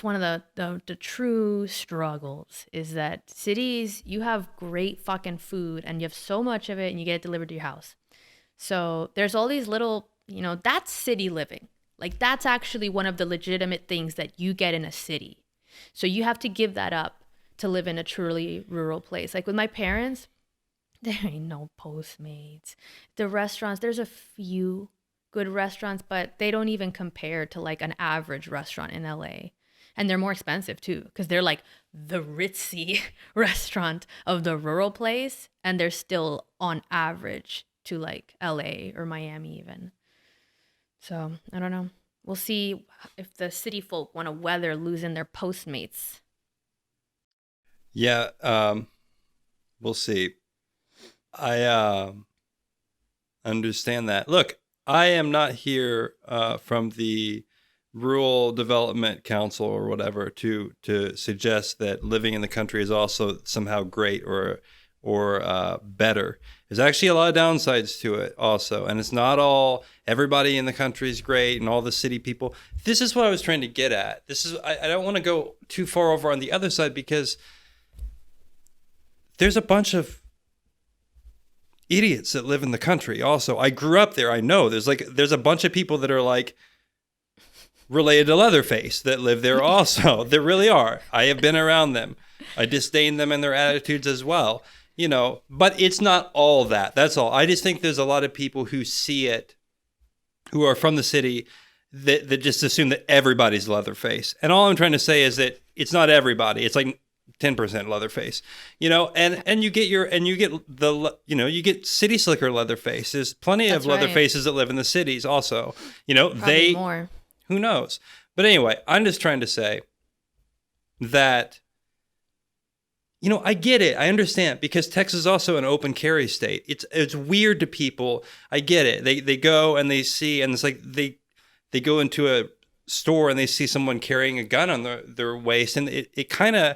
one of the true struggles, is that cities, you have great fucking food and you have so much of it and you get it delivered to your house. So there's all these little, that's city living. Like, that's actually one of the legitimate things that you get in a city. So you have to give that up to live in a truly rural place. Like with my parents, there ain't no Postmates. The restaurants, there's a few good restaurants, but they don't even compare to like an average restaurant in LA. And they're more expensive too, because they're like the ritzy restaurant of the rural place, and they're still on average to like LA or Miami even. So I don't know. We'll see if the city folk want to weather losing their Postmates. Yeah, we'll see. I understand that. Look, I am not here from the Rural Development Council or whatever to suggest that living in the country is also somehow great or better. There's actually a lot of downsides to it also, and it's not all everybody in the country is great and all the city people. This is what I was trying to get at. I don't want to go too far over on the other side, because there's a bunch of idiots that live in the country also. I grew up there. I know there's a bunch of people that are like related to Leatherface that live there also. There really are. I have been around them. I disdain them and their attitudes as well, but it's not all that. That's all. I just think there's a lot of people who see it, who are from the city that just assume that everybody's Leatherface. And all I'm trying to say is that it's not everybody. It's like 10% Leatherface, and you get you get city slicker Leatherface. There's plenty of Leatherfaces that live in the cities also, Probably more. Who knows? But anyway, I'm just trying to say that, I get it. I understand, because Texas is also an open carry state. It's weird to people. I get it. They go and they see, and it's like they go into a store and they see someone carrying a gun on their waist, and it kind of,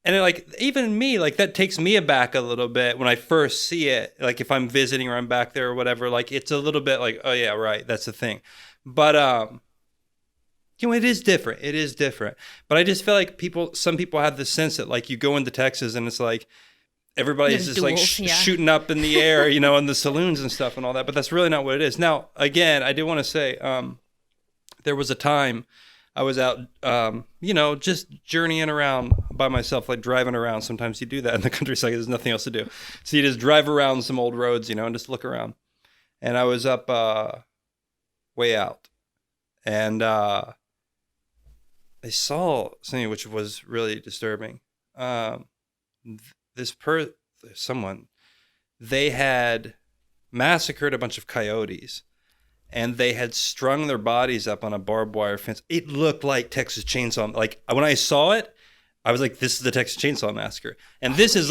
and like, even me, like, that takes me aback a little bit when I first see it. Like, if I'm visiting or I'm back there or whatever, like, it's a little bit like, oh yeah, right, that's the thing. But it is different. It is different. But I just feel like some people have the sense that, like, you go into Texas and it's like everybody's just like shooting up in the air, in the saloons and stuff and all that. But that's really not what it is. Now, again, I do want to say, there was a time I was out, just journeying around by myself, like driving around. Sometimes you do that in the countryside. There's nothing else to do. So you just drive around some old roads, and just look around. And I was up way out. And I saw something which was really disturbing. Someone, they had massacred a bunch of coyotes. And they had strung their bodies up on a barbed wire fence. It looked like Texas Chainsaw. Like, when I saw it, I was like, this is the Texas Chainsaw Massacre. And this is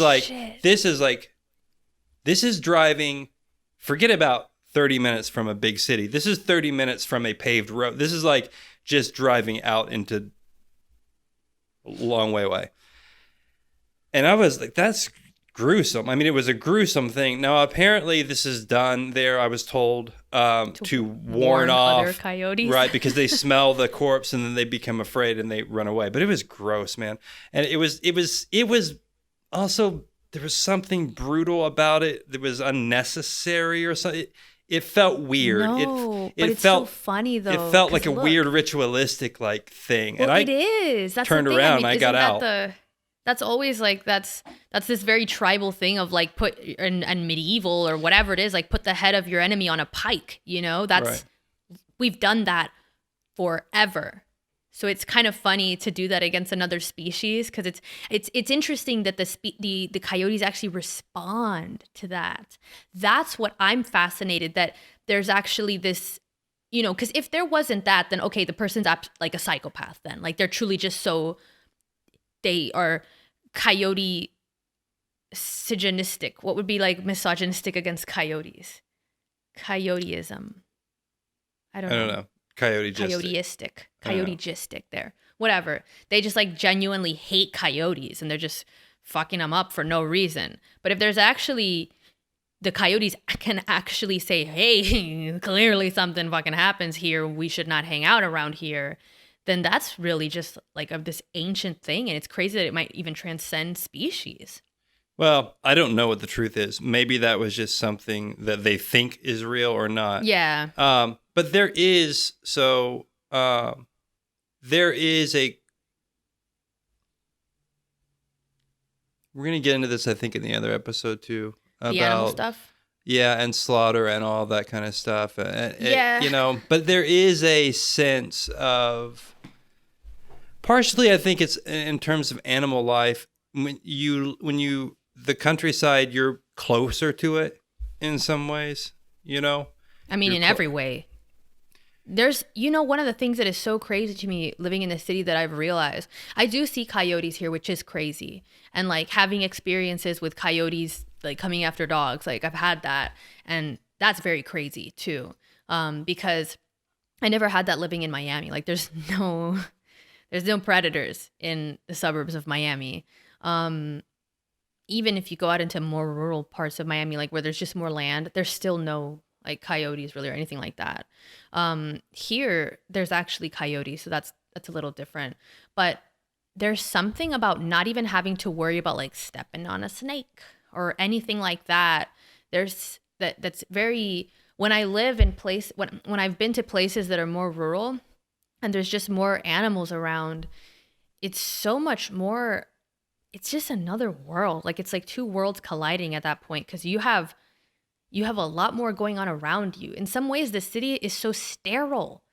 driving, forget about 30 minutes from a big city. This is 30 minutes from a paved road. This is like just driving out into a long way away. And I was like, that's gruesome. I mean, it was a gruesome thing. Now, apparently this is done there, I was told, to warn off other coyotes. Right, because they smell the corpse and then they become afraid and they run away. But it was gross, man. And it was also, there was something brutal about it that was unnecessary or something. It felt weird. No, but it's so funny though. It felt like a weird ritualistic like thing. Well, and it is. That's turned the thing. around and I got out. That's always like, that's this very tribal thing of like and medieval or whatever it is, like put the head of your enemy on a pike, right. We've done that forever. So it's kind of funny to do that against another species, because it's interesting that the coyotes actually respond to that. That's what I'm fascinated, that there's actually this, because if there wasn't that, then okay, the person's like a psychopath then. Like, they're truly just they are coyote misogynistic. What would be like misogynistic against coyotes? Coyoteism. I don't know. Coyoteistic. Coyoteistic there. Whatever. They just like genuinely hate coyotes and they're just fucking them up for no reason. But if there's actually, the coyotes can actually say, hey, clearly something fucking happens here. We should not hang out around here. Then that's really just like of this ancient thing. And it's crazy that it might even transcend species. Well, I don't know what the truth is. Maybe that was just something that they think is real or not. Yeah. But there is, there is we're going to get into this, I think, in the other episode too. About the animal stuff? Yeah, and slaughter and all that kind of stuff. Yeah. But there is a sense of, partially, I think it's in terms of animal life. When you the countryside, you're closer to it in some ways. I mean, in every way. There's, one of the things that is so crazy to me living in the city that I've realized, I do see coyotes here, which is crazy. And like having experiences with coyotes, like coming after dogs, like I've had that. And that's very crazy too. Because I never had that living in Miami. Like there's no predators in the suburbs of Miami. Even if you go out into more rural parts of Miami, like where there's just more land, there's still no like coyotes really or anything like that. Here, there's actually coyotes, so that's a little different. But there's something about not even having to worry about like stepping on a snake or anything like that. That's very, when I live in when I've been to places that are more rural and there's just more animals around, it's so much more, it's just another world. Like it's like two worlds colliding at that point, because you have a lot more going on around you. In some ways, the city is so sterile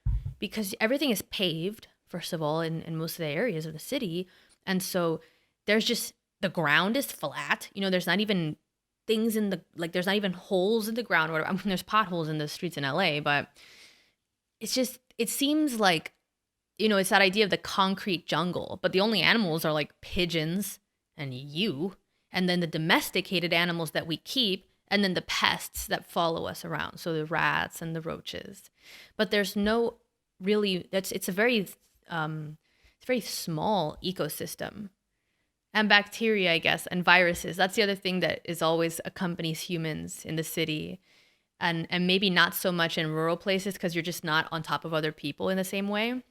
because everything is paved, first of all, in most of the areas of the city. And so there's just, the ground is flat. There's not even things there's not even holes in the ground or whatever. I mean, there's potholes in the streets in LA, but it seems like, it's that idea of the concrete jungle, but the only animals are like pigeons and and then the domesticated animals that we keep, and then the pests that follow us around. So the rats and the roaches, but there's no really, it's a very small ecosystem. And bacteria, I guess, and viruses. That's the other thing that is always accompanies humans in the city. And maybe not so much in rural places because you're just not on top of other people in the same way.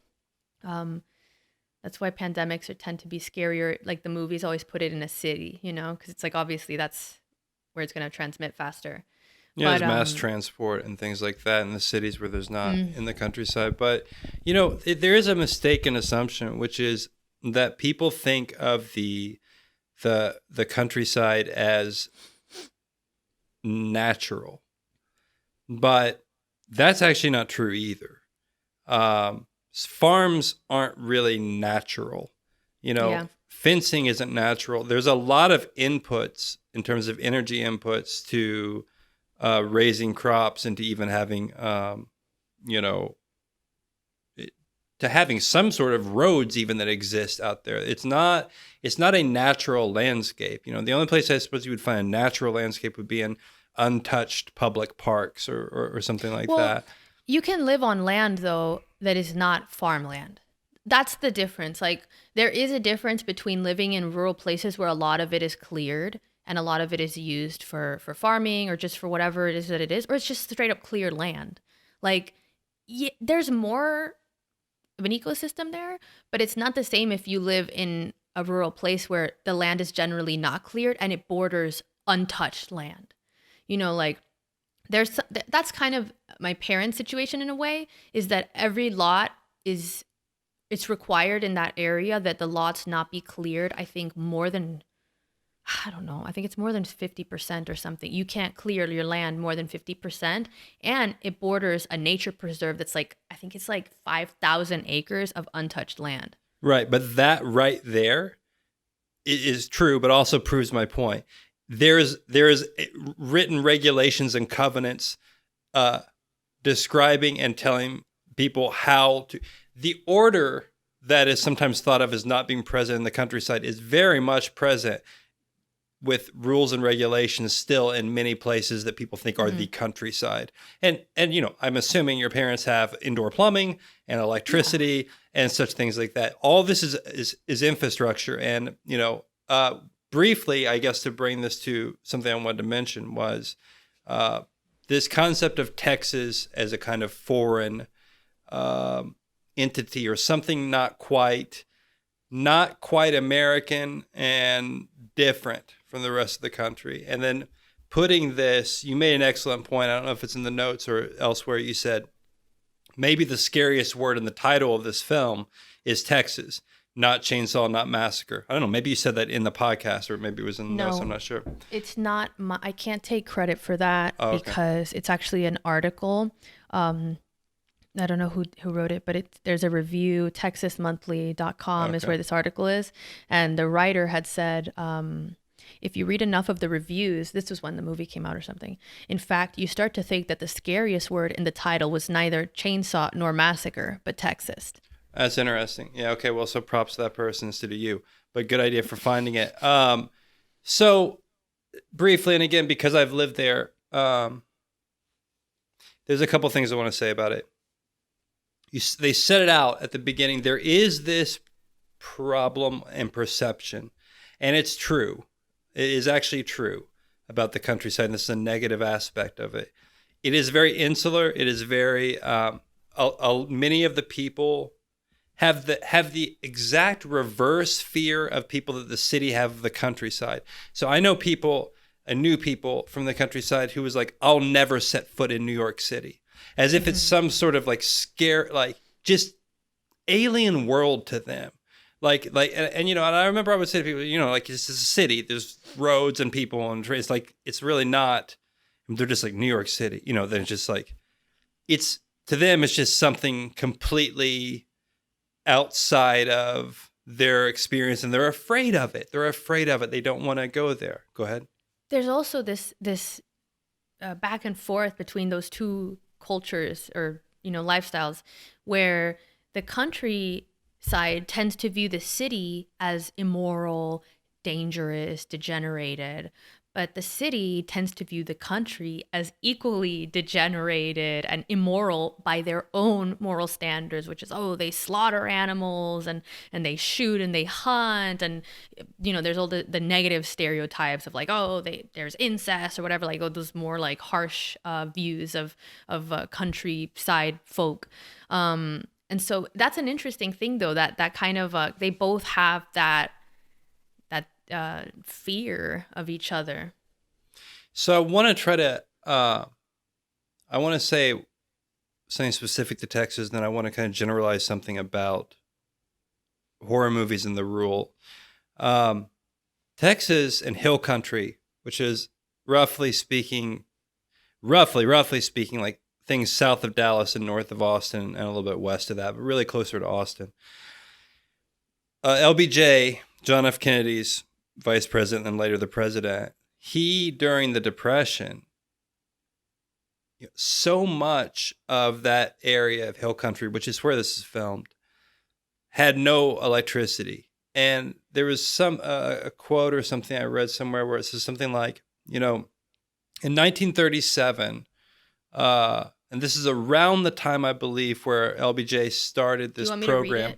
That's why pandemics tend to be scarier. Like the movies always put it in a city, because it's like obviously that's where it's going to transmit faster. Yeah, there's mass transport and things like that in the cities where there's not in the countryside. But, there is a mistaken assumption, which is that people think of the countryside as natural. But that's actually not true either. Farms aren't really natural. Fencing isn't natural. There's a lot of inputs in terms of energy inputs to raising crops and to even having, to having some sort of roads even that exist out there. It's not a natural landscape. The only place I suppose you would find a natural landscape would be in untouched public parks or something like that. You can live on land, though, that is not farmland. That's the difference. Like, there is a difference between living in rural places where a lot of it is cleared and a lot of it is used for farming or just for whatever it is that it is, or it's just straight up cleared land. Like, there's more of an ecosystem there, but it's not the same if you live in a rural place where the land is generally not cleared and it borders untouched land. That's kind of my parents' situation in a way, is that every lot it's required in that area that the lots not be cleared. I think more than, I don't know, I think it's more than 50% or something. You can't clear your land more than 50%. And it borders a nature preserve that's I think it's 5,000 acres of untouched land. Right. But that right there is true, but also proves my point. There's written regulations and covenants describing and telling people how to. The order that is sometimes thought of as not being present in the countryside is very much present with rules and regulations still in many places that people think are the countryside. And I'm assuming your parents have indoor plumbing and electricity and such things like that. All this is infrastructure. And, briefly, I guess to bring this to something I wanted to mention was this concept of Texas as a kind of foreign entity or something not quite American and different from the rest of the country. And then putting this, you made an excellent point. I don't know if it's in the notes or elsewhere. You said maybe the scariest word in the title of this film is Texas. Not chainsaw, not massacre. I don't know. Maybe you said that in the podcast, or maybe it was in the notes. I'm not sure. It's not. I can't take credit for that because it's actually an article. I don't know who wrote it, but there's a review. TexasMonthly.com is where this article is, and the writer had said, if you read enough of the reviews, this was when the movie came out or something. In fact, you start to think that the scariest word in the title was neither chainsaw nor massacre, but Texas. That's interesting. Yeah. Okay. Well, so props to that person instead of you, but good idea for finding it. So briefly, and again, because I've lived there, there's a couple things I want to say about it. They set it out at the beginning. There is this problem and perception, and it's true. It is actually true about the countryside, and this is a negative aspect of it. It is very insular. It is very, many of the people have the exact reverse fear of people that the city have of the countryside. So I know new people from the countryside who was like, I'll never set foot in New York City. As if it's some sort of just alien world to them. And I remember I would say to people, this is a city, there's roads and people and trees. It's really not, they're just like New York City, then it's just like, it's to them, it's just something completely outside of their experience, and they're afraid of it. They don't want to go there. Go ahead. There's also this back and forth between those two cultures or lifestyles, where the countryside tends to view the city as immoral, dangerous, degenerated, but the city tends to view the country as equally degenerated and immoral by their own moral standards, which is, oh, they slaughter animals and they shoot and they hunt, and there's all the negative stereotypes of like, oh, there's incest or whatever, like, oh, those more like harsh views of countryside folk. And so that's an interesting thing, though, that kind of they both have that fear of each other. So I want to try to, I want to say something specific to Texas, and then I want to kind of generalize something about horror movies and the rule. Texas and hill country, which is roughly speaking, like things south of Dallas and north of Austin and a little bit west of that, but really closer to Austin. LBJ, John F. Kennedy's vice president and later the president, he, during the Depression, so much of that area of hill country, which is where this is filmed, had no electricity. And there was some a quote or something I read somewhere where it says something like, in 1937, and this is around the time, I believe, where LBJ started this program,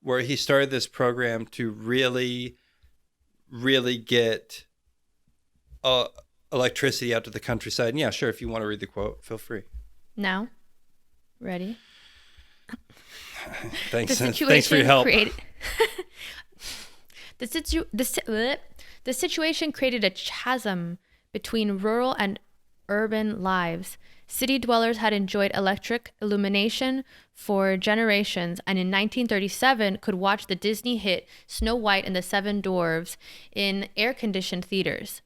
where he started this program to really get electricity out to the countryside. And yeah, sure, if you want to read the quote, feel free. Now, ready? Thanks for your help. The situation created a chasm between rural and urban lives. City dwellers had enjoyed electric illumination for generations, and in 1937 could watch the Disney hit Snow White and the Seven Dwarfs in air-conditioned theaters.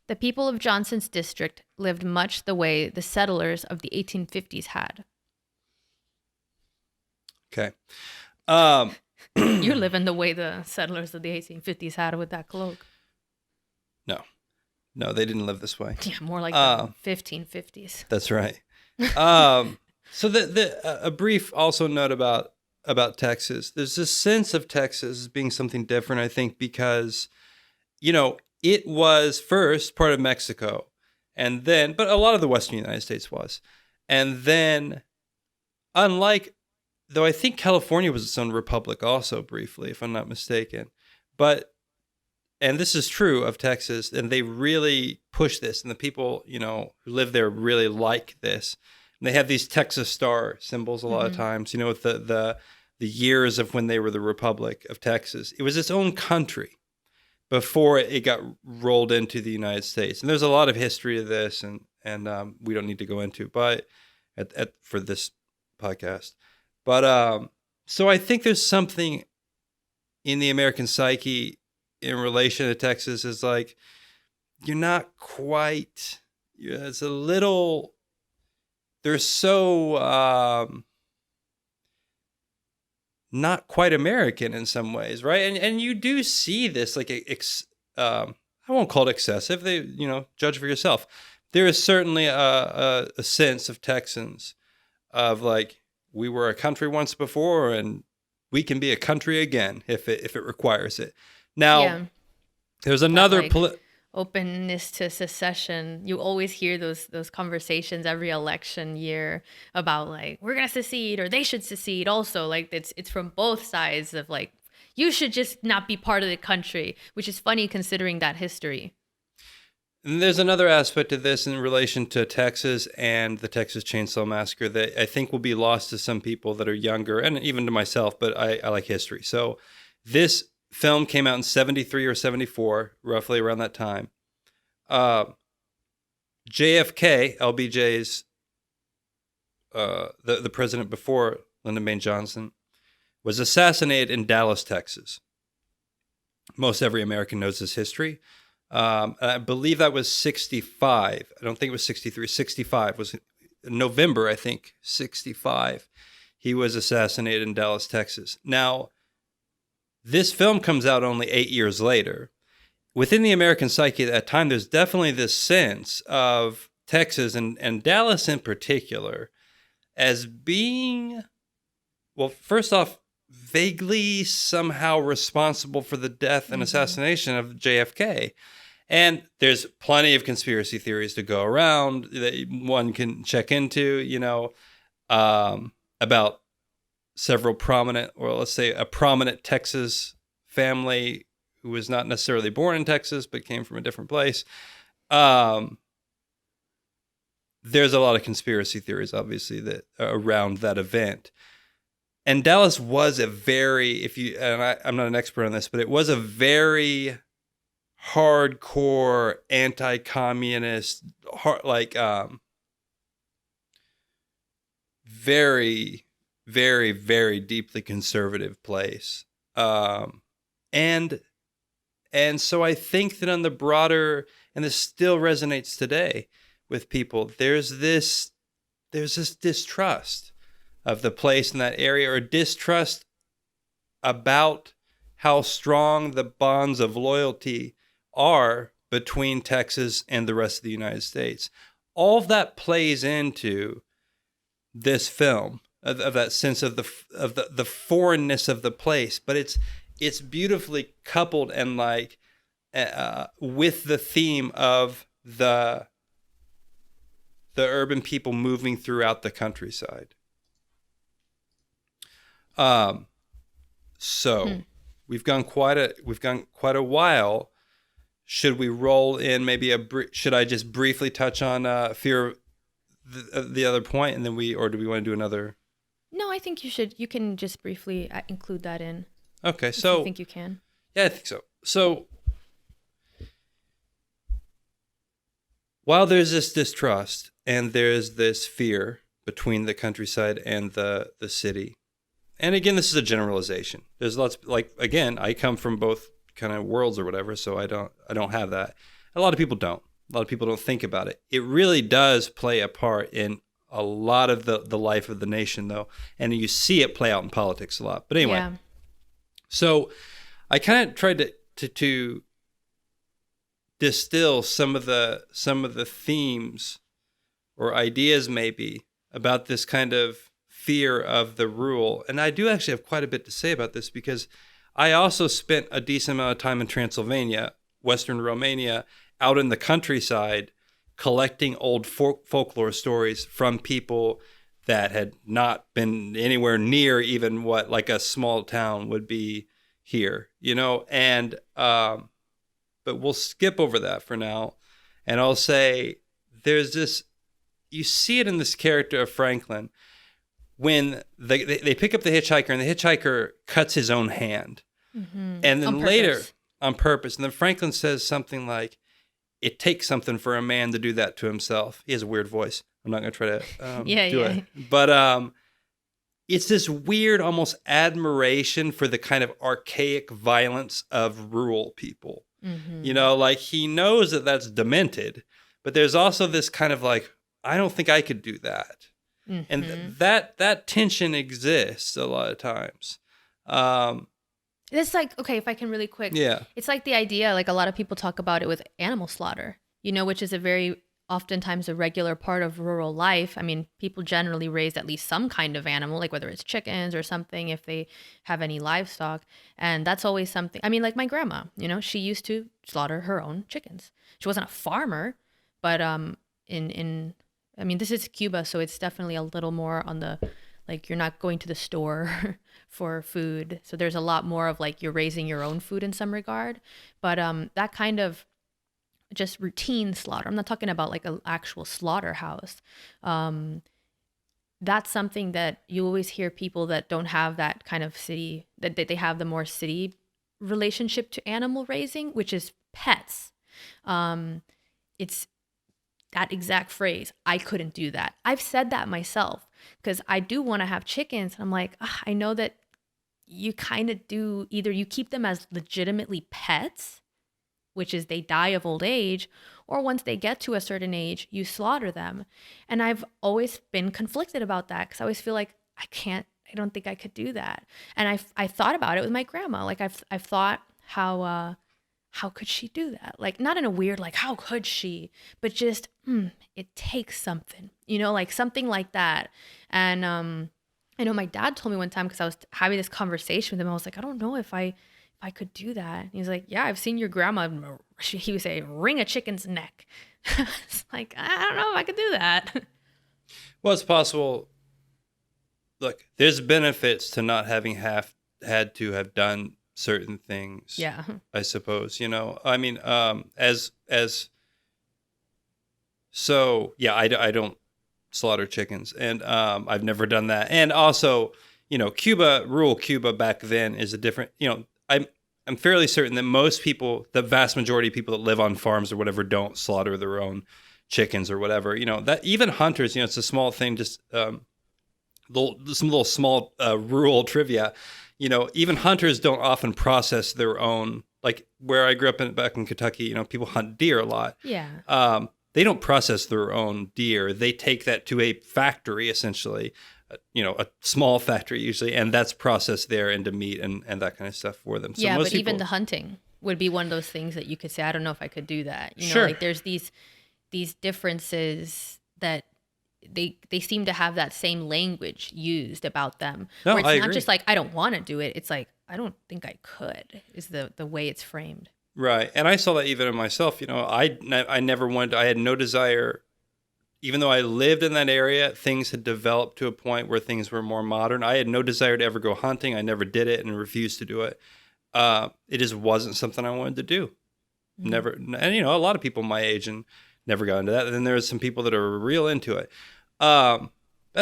The people of Johnson's district lived much the way the settlers of the 1850s had. Okay. You're living the way the settlers of the 1850s had with that cloak. No, they didn't live this way. Yeah, more like the 1550s. That's right. So a brief also note about Texas. There's this sense of Texas as being something different, I think, because, it was first part of Mexico, and then, but a lot of the Western United States was. And then, though I think California was its own republic also briefly, if I'm not mistaken. And this is true of Texas, and they really push this, and the people, who live there really like this. And they have these Texas star symbols a lot of times, with the years of when they were the Republic of Texas. It was its own country before it got rolled into the United States. And there's a lot of history to this, and we don't need to go into, but for this podcast. But so I think there's something in the American psyche in relation to Texas is like, you're not quite, it's a little, they're so not quite American in some ways, right? And you do see this, like, I won't call it excessive. They, judge for yourself. There is certainly a sense of Texans of like, we were a country once before, and we can be a country again if it requires it. Now, there's another openness to secession. You always hear those conversations every election year about like, we're gonna secede or they should secede. Also, like it's from both sides of like, you should just not be part of the country, which is funny considering that history. And there's another aspect of this in relation to Texas and the Texas Chainsaw Massacre that I think will be lost to some people that are younger, and even to myself, but I like history. So this film came out in 73 or 74, roughly around that time. JFK, LBJ's, the president before Lyndon Baines Johnson, was assassinated in Dallas, Texas. Most every American knows this history. I believe that was 65. I don't think it was 63. 65 was November, I think, 65, he was assassinated in Dallas, Texas. Now, this film comes out only 8 years later. Within the American psyche at that time, there's definitely this sense of Texas and Dallas in particular as being, well, first off, vaguely somehow responsible for the death and assassination of JFK. And there's plenty of conspiracy theories to go around that one can check into, about several prominent, or let's say a prominent Texas family who was not necessarily born in Texas, but came from a different place. There's a lot of conspiracy theories, obviously, that around that event. And Dallas was a very, I'm not an expert on this, but it was a very hardcore anti-communist, very, very, very deeply conservative place. And so I think that on the broader, and this still resonates today with people, there's this distrust of the place in that area, or distrust about how strong the bonds of loyalty are between Texas and the rest of the United States. All of that plays into this film, of that sense of the foreignness of the place, but it's beautifully coupled and with the theme of the urban people moving throughout the countryside. So we've gone quite a while. Should we roll in maybe should I just briefly touch on fear of the other point, and then or do we want to do another? No, I think you should. You can just briefly include that in. Okay, so I think you can. Yeah, I think so. So while there's this distrust and there's this fear between the countryside and the city, and again, this is a generalization. There's lots, again, I come from both kind of worlds or whatever, so I don't have that. A lot of people don't. A lot of people don't think about it. It really does play a part in a lot of the life of the nation, though, and you see it play out in politics a lot. But anyway, yeah. So I kind of tried to distill some of the themes or ideas maybe about this kind of fear of the rule. And I do actually have quite a bit to say about this, because I also spent a decent amount of time in Transylvania, Western Romania, out in the countryside, collecting old folklore stories from people that had not been anywhere near even what like a small town would be here, and but we'll skip over that for now. And I'll say there's this, you see it in this character of Franklin when they pick up the hitchhiker, and the hitchhiker cuts his own hand. And then later, on purpose, and then Franklin says something like, "It takes something for a man to do that to himself." He has a weird voice. I'm not going to try to do it. But it's this weird almost admiration for the kind of archaic violence of rural people. He knows that that's demented, but there's also this kind of I don't think I could do that. And that tension exists a lot of times. It's okay, if I can really quick. Yeah. It's like the idea, a lot of people talk about it with animal slaughter, which is a very oftentimes a regular part of rural life. I mean, people generally raise at least some kind of animal, whether it's chickens or something, if they have any livestock. And that's always something. I mean, my grandma, she used to slaughter her own chickens. She wasn't a farmer, but I mean, this is Cuba, so it's definitely a little more on the, you're not going to the store for food. So there's a lot more of you're raising your own food in some regard. But that kind of just routine slaughter, I'm not talking about an actual slaughterhouse. That's something that you always hear people that don't have that kind of city, that they have the more city relationship to animal raising, which is pets. It's that exact phrase. I couldn't do that. I've said that myself because I do want to have chickens. I'm I know that you kind of do, either you keep them as legitimately pets which is they die of old age, or once they get to a certain age, you slaughter them. And I've always been conflicted about that because I always feel like I don't think I could do that. And I thought about it with my grandma. Like I've thought how could she do that? Like not in a weird like how could she, but just it takes something, like something like that. And I know my dad told me one time because I was having this conversation with him. I was like, I don't know if I could do that. And he was like, yeah, I've seen your grandma. He would say, wring a chicken's neck. It's like, I don't know if I could do that. Well, it's possible. Look, there's benefits to not having had to have done certain things. Yeah. I suppose, I mean, so yeah, I don't slaughter chickens, and I've never done that. And also, rural Cuba back then is a different, I'm fairly certain that most people, the vast majority of people that live on farms or whatever, don't slaughter their own chickens or whatever. That even hunters, it's a small thing, just some little small rural trivia. Even hunters don't often process their own, like where I grew up back in Kentucky, people hunt deer a lot. Yeah. They don't process their own deer. They take that to a factory, essentially, a small factory usually, and that's processed there into meat and that kind of stuff for them. So yeah, most but people, even the hunting would be one of those things that you could say, I don't know if I could do that. Sure. Like there's these differences that they seem to have that same language used about them. No, where it's I not agree. just like, I don't want to do it. It's like, I don't think I could, is the way it's framed. Right. And I saw that even in myself, I never wanted, I had no desire, even though I lived in that area, things had developed to a point where things were more modern. I had no desire to ever go hunting. I never did it and refused to do it. It just wasn't something I wanted to do. Mm-hmm. Never. And, a lot of people my age and never got into that. And then there's some people that are real into it,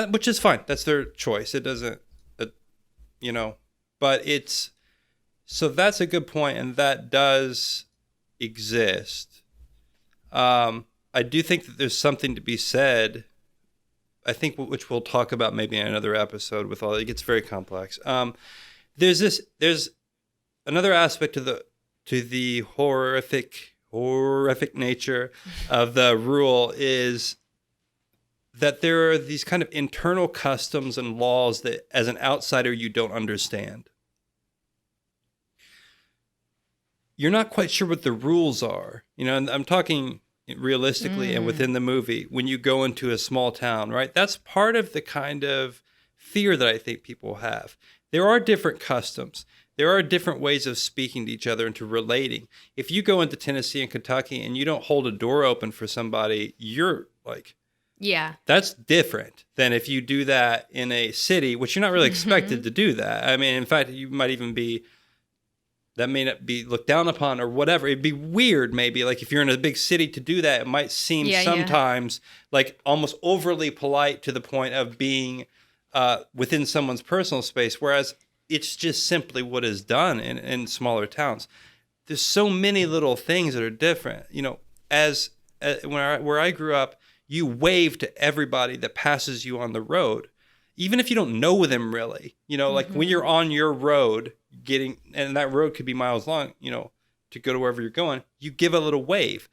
which is fine. That's their choice. It doesn't, but it's, so that's a good point, and that does exist. I do think that there's something to be said, I think, which we'll talk about maybe in another episode with all, it gets very complex. There's another aspect to the horrific nature of the rule is that there are these kind of internal customs and laws that as an outsider you don't understand. You're not quite sure what the rules are, and I'm talking realistically and within the movie, when you go into a small town, right? That's part of the kind of fear that I think people have. There are different customs. There are different ways of speaking to each other and to relating. If you go into Tennessee and Kentucky and you don't hold a door open for somebody, you're like, yeah, that's different than if you do that in a city, which you're not really expected to do that. I mean, in fact, you might even be, that may not be looked down upon or whatever. It'd be weird maybe, like if you're in a big city to do that, it might seem sometimes like almost overly polite to the point of being within someone's personal space, whereas it's just simply what is done in smaller towns. There's so many little things that are different. Where I grew up, you wave to everybody that passes you on the road, even if you don't know them really. Like when you're on your road, and that road could be miles long, to go to wherever you're going, you give a little wave.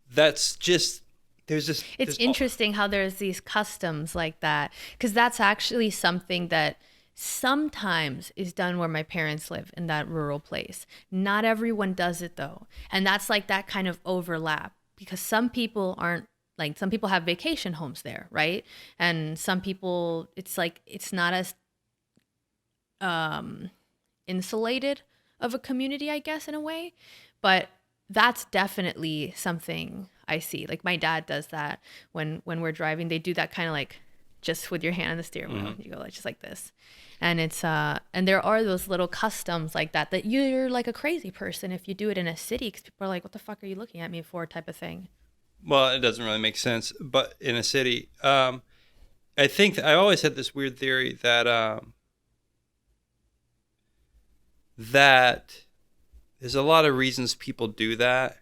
That's just, it's interesting how there's these customs like that, because that's actually something that sometimes is done where my parents live in that rural place. Not everyone does it though. And that's like that kind of overlap, because some people aren't, like some people have vacation homes there, right? And some people, it's like, it's not as insulated of a community, I guess, in a way. But that's definitely something I see. Like my dad does that when we're driving. They do that kind of like just with your hand on the steering wheel. You go like just like this. And it's and there are those little customs like that you're like a crazy person if you do it in a city, because people are like, what the fuck are you looking at me for, type of thing. Well, it doesn't really make sense. But in a city, I think I always had this weird theory that that there's a lot of reasons people do that.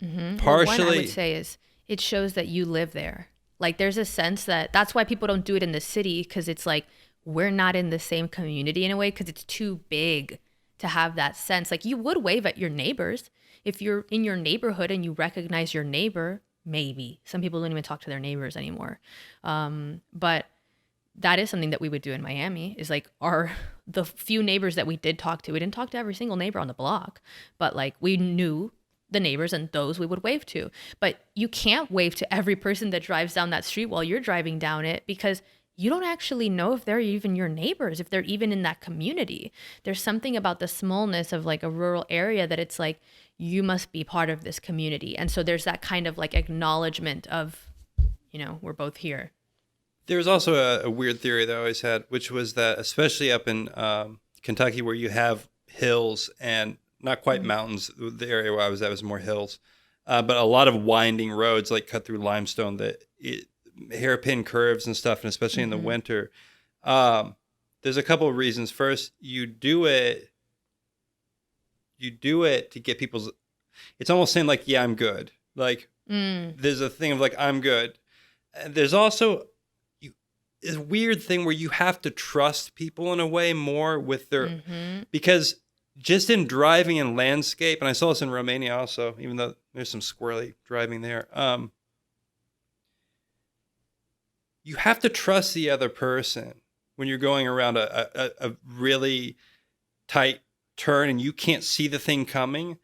Mm-hmm. Partially, well, one I would say is it shows that you live there. Like there's a sense that's why people don't do it in the city, because it's like we're not in the same community in a way, because it's too big to have that sense. Like you would wave at your neighbors if you're in your neighborhood and you recognize your neighbor. Maybe some people don't even talk to their neighbors anymore, but that is something that we would do in Miami. Is like the few neighbors that we did talk to. We didn't talk to every single neighbor on the block, but like we knew the neighbors and those we would wave to. But you can't wave to every person that drives down that street while you're driving down it, because you don't actually know if they're even your neighbors, if they're even in that community. There's something about the smallness of like a rural area that it's like, you must be part of this community. And so there's that kind of like acknowledgement of, we're both here. There was also a weird theory that I always had, which was that especially up in Kentucky, where you have hills and not quite mountains, the area where I was at was more hills, but a lot of winding roads like cut through limestone, hairpin curves and stuff, and especially in the winter. There's a couple of reasons. First, you do it to get people's, it's almost saying like, yeah, I'm good. Like there's a thing of like, I'm good. And there's also this weird thing where you have to trust people in a way more with their, because just in driving in landscape, and I saw this in Romania also, even though there's some squirrely driving there, you have to trust the other person when you're going around a really tight turn and you can't see the thing coming.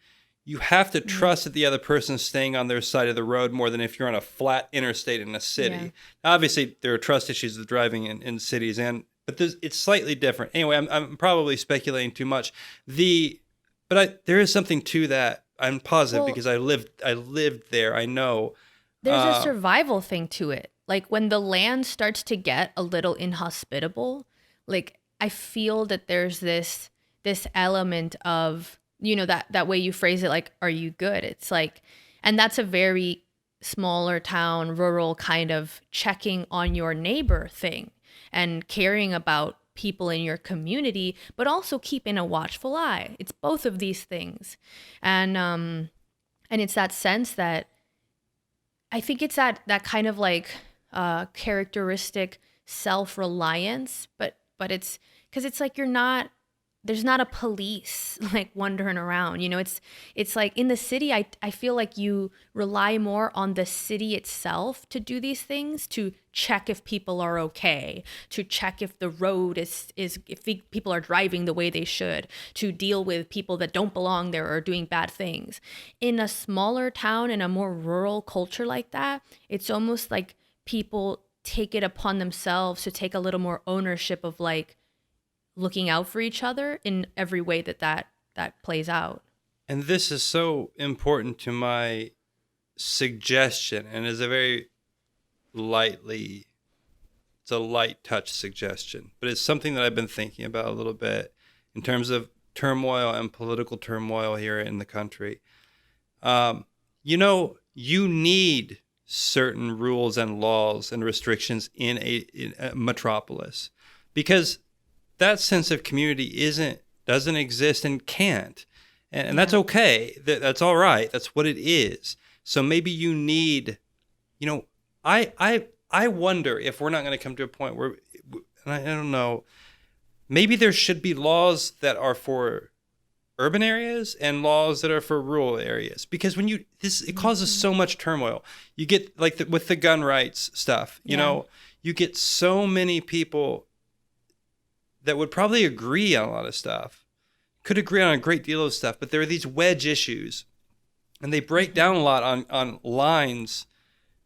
You have to trust that the other person's staying on their side of the road more than if you're on a flat interstate in a city. Yeah. Obviously, there are trust issues with driving in cities, but it's slightly different. Anyway, I'm probably speculating too much. But there is something to that. I'm positive because I lived there. I know. There's a survival thing to it. Like when the land starts to get a little inhospitable, like I feel that there's this element of, that way you phrase it, like, are you good? It's like, and that's a very smaller town, rural kind of checking on your neighbor thing and caring about people in your community, but also keeping a watchful eye. It's both of these things. And it's that sense that I think it's that kind of like characteristic self-reliance, but it's because it's like there's not a police like wandering around, it's like in the city, I feel like you rely more on the city itself to do these things, to check if people are okay, to check if the road is if people are driving the way they should, to deal with people that don't belong there or doing bad things. In a smaller town, in a more rural culture like that, it's almost like people take it upon themselves to take a little more ownership of like looking out for each other in every way that plays out. And this is so important to my suggestion, and is a light touch suggestion, but it's something that I've been thinking about a little bit in terms of turmoil and political turmoil here in the country. You need certain rules and laws and restrictions in a metropolis, because that sense of community doesn't exist and can't. And that's okay. That's all right. That's what it is. So maybe you need, I wonder if we're not going to come to a point where, and I don't know, maybe there should be laws that are for urban areas and laws that are for rural areas. Because it causes so much turmoil. You get like with the gun rights stuff, you get so many people that would probably agree on a lot of stuff, could agree on a great deal of stuff, but there are these wedge issues, and they break down a lot on lines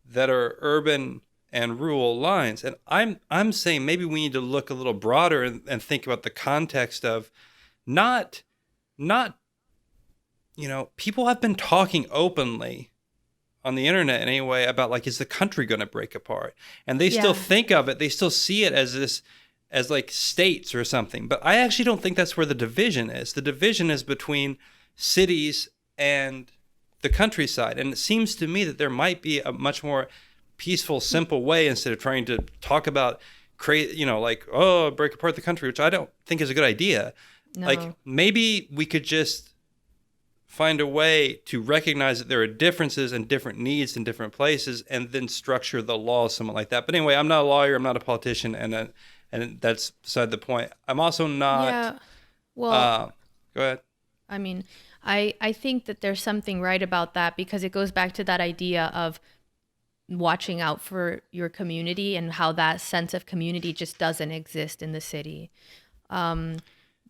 that are urban and rural lines. And I'm saying maybe we need to look a little broader and think about the context of not people have been talking openly on the internet anyway about like, is the country going to break apart? And they still think of it, they still see it as like states or something. But I actually don't think that's where the division is. The division is between cities and the countryside. And it seems to me that there might be a much more peaceful, simple way, instead of trying to talk about break apart the country, which I don't think is a good idea. No. Like maybe we could just find a way to recognize that there are differences and different needs in different places, and then structure the law somewhat like that. But anyway, I'm not a lawyer, I'm not a politician, and that's beside the point. I'm also not. Yeah. Well, Go ahead. I mean, I think that there's something right about that, because it goes back to that idea of watching out for your community and how that sense of community just doesn't exist in the city.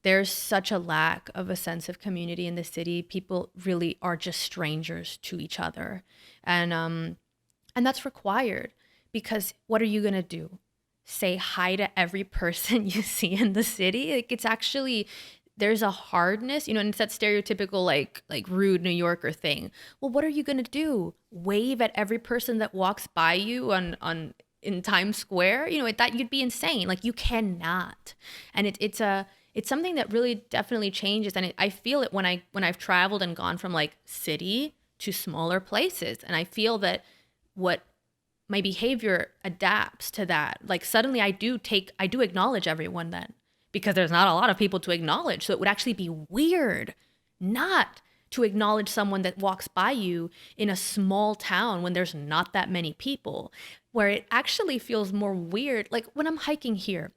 There's such a lack of a sense of community in the city. People really are just strangers to each other. And that's required, because what are you going to do? Say hi to every person you see in the city? Like, it's actually, there's a hardness, and it's that stereotypical like rude New Yorker thing. Well, what are you going to do? Wave at every person that walks by you on in Times Square? That you'd be insane. Like, you cannot. And it's something that really definitely changes, and I feel it when I've traveled and gone from like city to smaller places, and I feel that what my behavior adapts to that. Like, suddenly I do acknowledge everyone then, because there's not a lot of people to acknowledge. So it would actually be weird not to acknowledge someone that walks by you in a small town when there's not that many people, where it actually feels more weird. Like when I'm hiking here,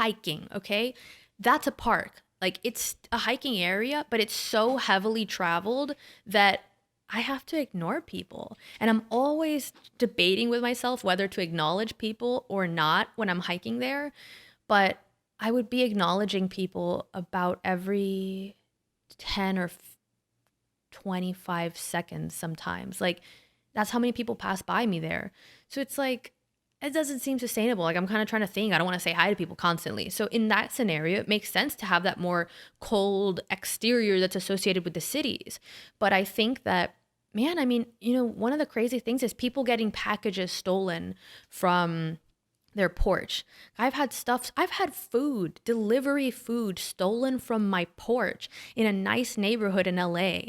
okay? That's a park. Like, it's a hiking area, but it's so heavily traveled that I have to ignore people. And I'm always debating with myself whether to acknowledge people or not when I'm hiking there. But I would be acknowledging people about every 10 or 25 seconds sometimes. Like, that's how many people pass by me there. So it's like, it doesn't seem sustainable. Like, I'm kind of trying to think, I don't want to say hi to people constantly. So in that scenario, it makes sense to have that more cold exterior that's associated with the cities. But I think that, man, I mean, one of the crazy things is people getting packages stolen from their porch. I've had delivery food stolen from my porch in a nice neighborhood in LA.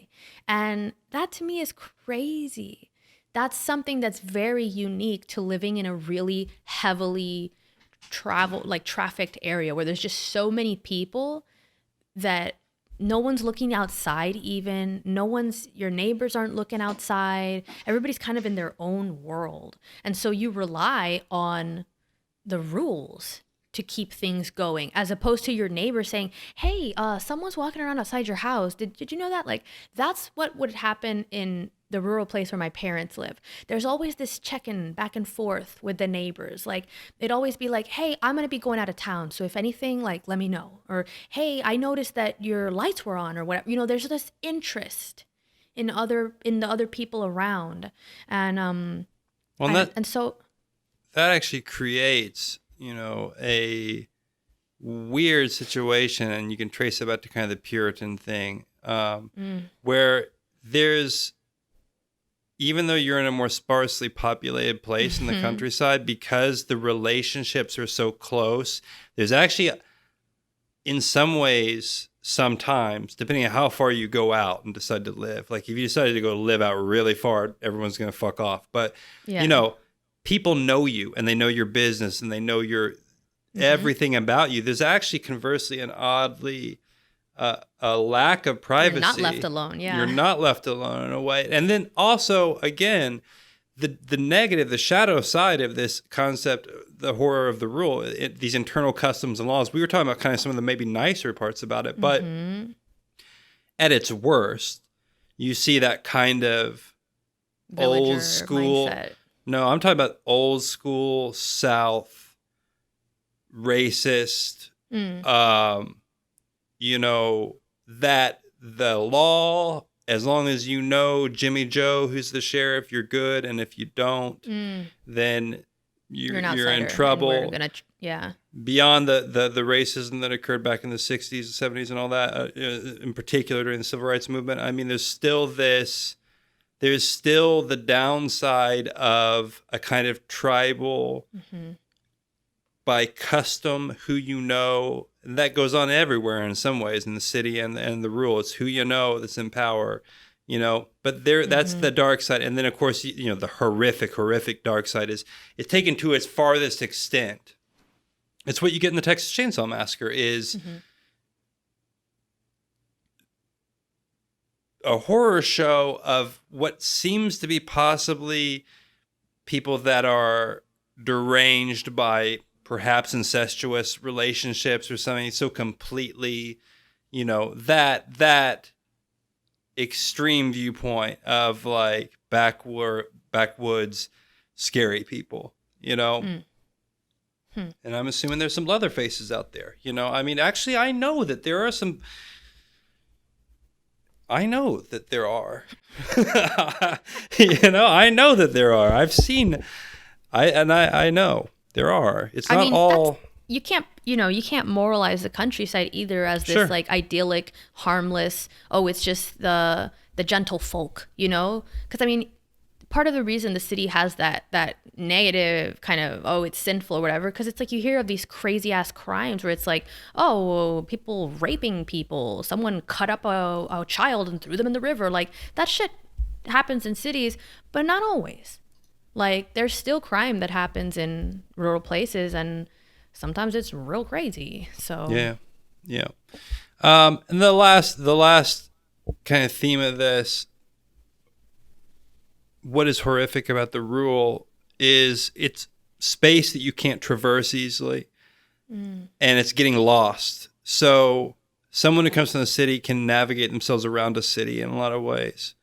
And that to me is crazy. That's something that's very unique to living in a really heavily trafficked area where there's just so many people that no one's looking outside even. Your neighbors aren't looking outside. Everybody's kind of in their own world. And so you rely on the rules to keep things going, as opposed to your neighbor saying, hey, someone's walking around outside your house. Did you know that? Like, that's what would happen in the rural place where my parents live. There's always this checking back and forth with the neighbors. Like, it'd always be like, hey, I'm going to be going out of town, so if anything, like, let me know. Or, hey, I noticed that your lights were on, or whatever. There's this interest in the other people around. And so that actually creates, a weird situation, and you can trace it back to kind of the Puritan thing, where there's, even though you're in a more sparsely populated place in the countryside, because the relationships are so close, there's actually, in some ways, sometimes, depending on how far you go out and decide to live, like if you decided to go live out really far, everyone's going to fuck off. But, people know you, and they know your business, and they know your everything about you. There's actually, conversely, an oddly a lack of privacy. You're not left alone. Yeah, you're not left alone in a way. And then also, again, the negative, the shadow side of this concept, the horror of the rule, these internal customs and laws. We were talking about kind of some of the maybe nicer parts about it, but at its worst, you see that kind of Villager old school mindset. No, I'm talking about old school South racist, that the law, as long as you know Jimmy Joe, who's the sheriff, you're good. And if you don't, then you're in trouble. Beyond the racism that occurred back in the 60s and 70s and all that, in particular during the Civil Rights Movement, I mean, there's still the downside of a kind of tribal, by custom, who you know, and that goes on everywhere in some ways in the city and the rural. It's who you know that's in power, but that's the dark side. And then, of course, the horrific dark side is it's taken to its farthest extent. It's what you get in the Texas Chainsaw Massacre is a horror show of what seems to be possibly people that are deranged by perhaps incestuous relationships or something so completely, You know, that extreme viewpoint of like backwoods scary people, you know. And I'm assuming there's some Leatherfaces out there, you know. I mean, actually, I know that there are some. I know that there are. You know, I know that there are. I've seen. I know there are. It's not all. You can't moralize the countryside either as this Sure. like idyllic, harmless. Oh, it's just the gentle folk, you know? Because I mean, part of the reason the city has that negative kind of, oh, it's sinful or whatever, because it's like you hear of these crazy ass crimes where it's like, oh, people raping people, someone cut up a child and threw them in the river. Like that shit happens in cities, but not always. Like there's still crime that happens in rural places, and sometimes it's real crazy. So Yeah. And the last kind of theme of this, what is horrific about the rule is it's space that you can't traverse easily, and it's getting lost. So someone who comes from the city can navigate themselves around a city in a lot of ways.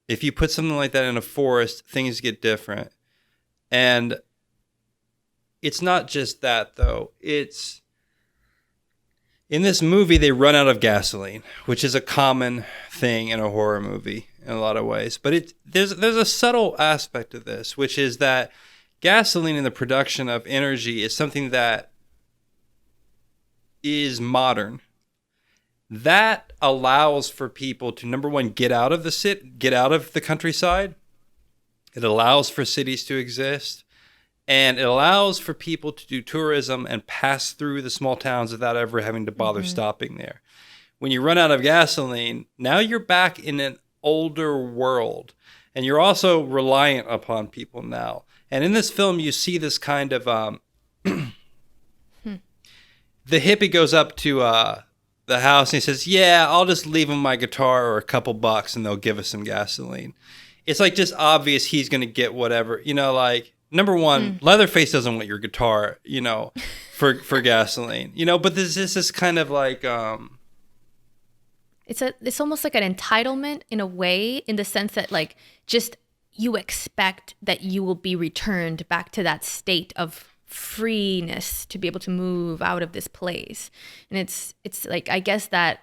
If you put something like that in a forest, things get different. And it's not just that, though. It's in this movie, they run out of gasoline, which is a common thing in a horror movie in a lot of ways. But there's a subtle aspect of this, which is that gasoline in the production of energy is something that is modern. That allows for people to, number one, get out of the countryside. It allows for cities to exist. And it allows for people to do tourism and pass through the small towns without ever having to bother stopping there. When you run out of gasoline, now you're back in an older world. And you're also reliant upon people now. And in this film, you see this kind of... The hippie goes up to the house and he says, yeah, I'll just leave him my guitar or a couple bucks and they'll give us some gasoline. It's like just obvious he's going to get whatever. You know, like... Number one, Leatherface doesn't want your guitar, you know, for gasoline, you know. But this is this kind of like it's almost like an entitlement in a way, in the sense that like just you expect that you will be returned back to that state of freeness to be able to move out of this place. And it's like, I guess that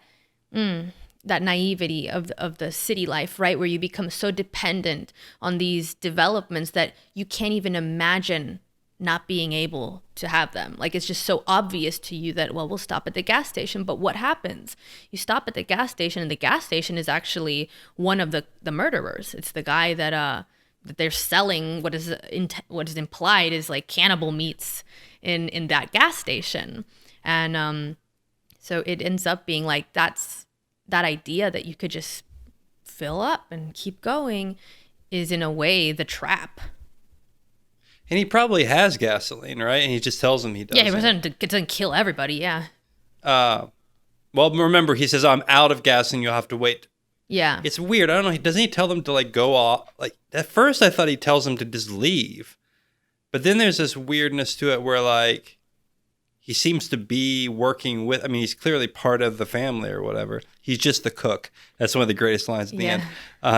that naivety of the city life, right? Where you become so dependent on these developments that you can't even imagine not being able to have them. Like it's just so obvious to you that, well, we'll stop at the gas station. But what happens? You stop at the gas station, and the gas station is actually one of the murderers. It's the guy that they're selling what is implied is like cannibal meats in that gas station. And so it ends up being like that idea that you could just fill up and keep going is in a way the trap. And he probably has gasoline, right? And he just tells them he doesn't. Yeah, he doesn't kill everybody, yeah. Well, remember, he says, I'm out of gasoline, you'll have to wait. Yeah. It's weird. I don't know. Doesn't he tell them to like go off? Like at first I thought he tells them to just leave. But then there's this weirdness to it where like he seems to be working with, I mean, he's clearly part of the family or whatever. He's just the cook. That's one of the greatest lines at the end.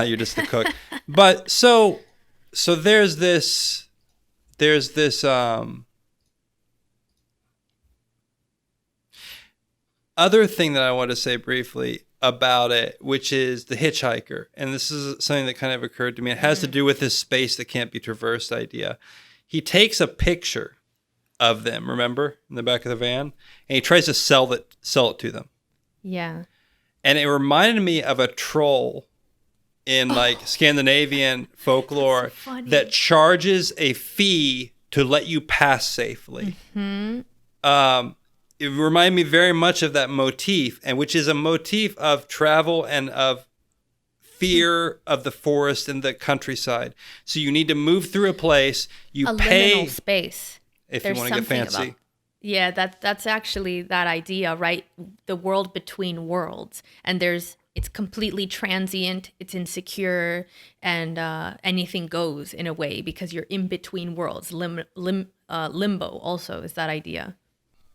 You're just the cook. But so there's this other thing that I want to say briefly about it, which is the hitchhiker. And this is something that kind of occurred to me. It has to do with this space that can't be traversed idea. He takes a picture of them, remember, in the back of the van, and he tries to sell it to them. Yeah. And it reminded me of a troll in like Scandinavian folklore that charges a fee to let you pass safely. It reminded me very much of that motif, and which is a motif of travel and of fear of the forest and the countryside. So you need to move through a place, you pay liminal space. If you want to get fancy. Yeah, that's actually that idea, right? The world between worlds. And it's completely transient, it's insecure, and anything goes in a way because you're in between worlds. Limbo also is that idea.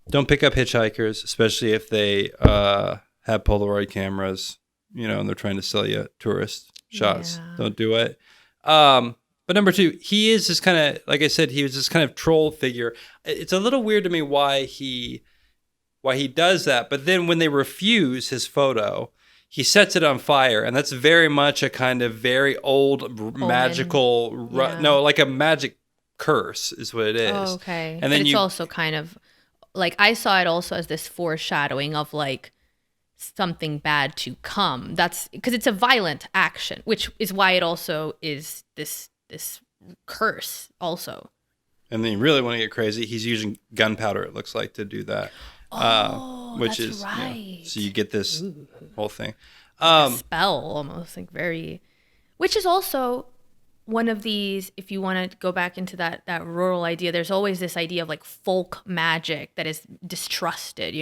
Don't pick up hitchhikers, especially if they have Polaroid cameras, and they're trying to sell you tourist shots. Yeah. Don't do it. But number two, he is this kind of, like I said, he was this kind of troll figure. It's a little weird to me why he does that. But then when they refuse his photo, he sets it on fire. And that's very much a kind of very old magical, like a magic curse is what it is. Oh, okay. And then it's also kind of like, I saw it also as this foreshadowing of like something bad to come. That's because it's a violent action, which is why it also is this curse also. And then you really want to get crazy, he's using gunpowder, it looks like, to do that. Which that's is right. So you get this whole thing. Like a spell almost, like very, which is also one of these, if you want to go back into that rural idea, there's always this idea of like folk magic that is distrusted,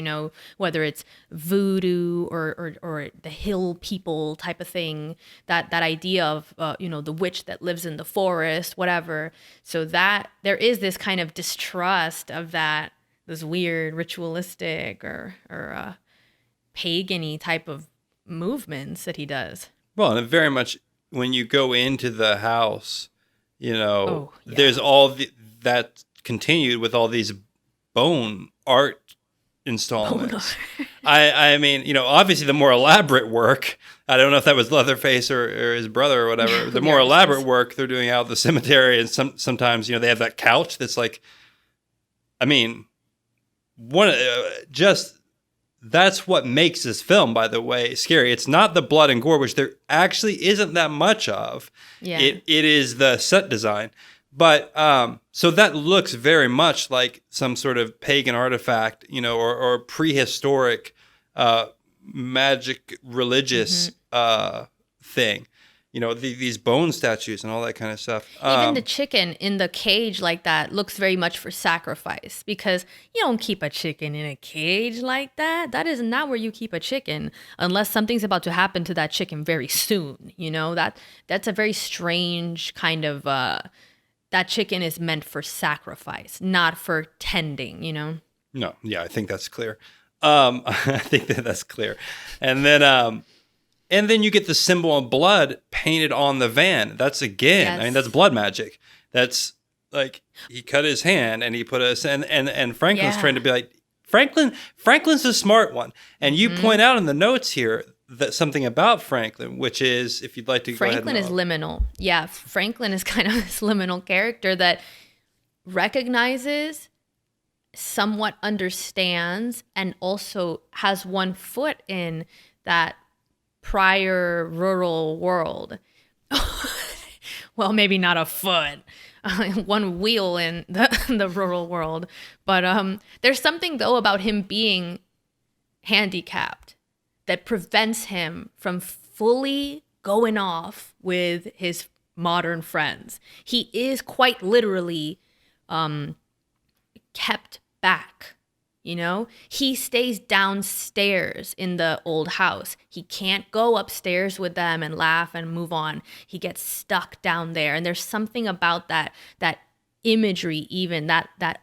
whether it's voodoo or the hill people type of thing, that idea of, the witch that lives in the forest, whatever. So that there is this kind of distrust of that, this weird ritualistic or pagan-y type of movements that he does. Well, and it very much, when you go into the house, there's all that continued with all these bone art installments. I mean, obviously the more elaborate work, I don't know if that was Leatherface or his brother or whatever, the more elaborate work they're doing out at the cemetery. And sometimes, they have that couch that's like, I mean, that's what makes this film, by the way, scary. It's not the blood and gore, which there actually isn't that much of. Yeah. It is the set design. But so that looks very much like some sort of pagan artifact, or prehistoric magic religious thing. These bone statues and all that kind of stuff. Even the chicken in the cage like that looks very much for sacrifice, because you don't keep a chicken in a cage like that. That is not where you keep a chicken unless something's about to happen to that chicken very soon. That's a very strange kind of, that chicken is meant for sacrifice, not for tending, No, yeah, I think that's clear. I think that's clear. And then you get the symbol of blood painted on the van. That's Yes. I mean, that's blood magic. That's like, he cut his hand and he put and Franklin's trying to be like, Franklin's a smart one. And you point out in the notes here that something about Franklin, which is, if you'd like to go ahead. Franklin is liminal. Yeah, Franklin is kind of this liminal character that recognizes, somewhat understands, and also has one foot in that prior rural world. Well, maybe not a foot, one wheel in the rural world. But there's something, though, about him being handicapped that prevents him from fully going off with his modern friends. He is quite literally kept back. He stays downstairs in the old house. He can't go upstairs with them and laugh and move on. He gets stuck down there. And there's something about that imagery, even that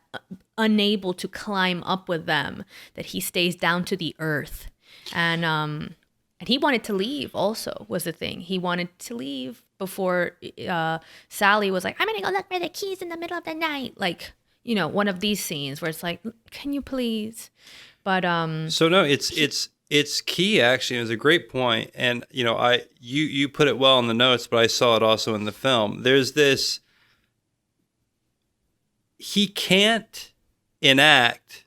unable to climb up with them, that he stays down to the earth. And he wanted to leave also, was the thing. He wanted to leave before Sally was like, I'm going to go look for the keys in the middle of the night. Like, one of these scenes where it's like, can you please? But so no, it's key, actually. It was a great point. And you put it well in the notes, but I saw it also in the film. There's this, he can't enact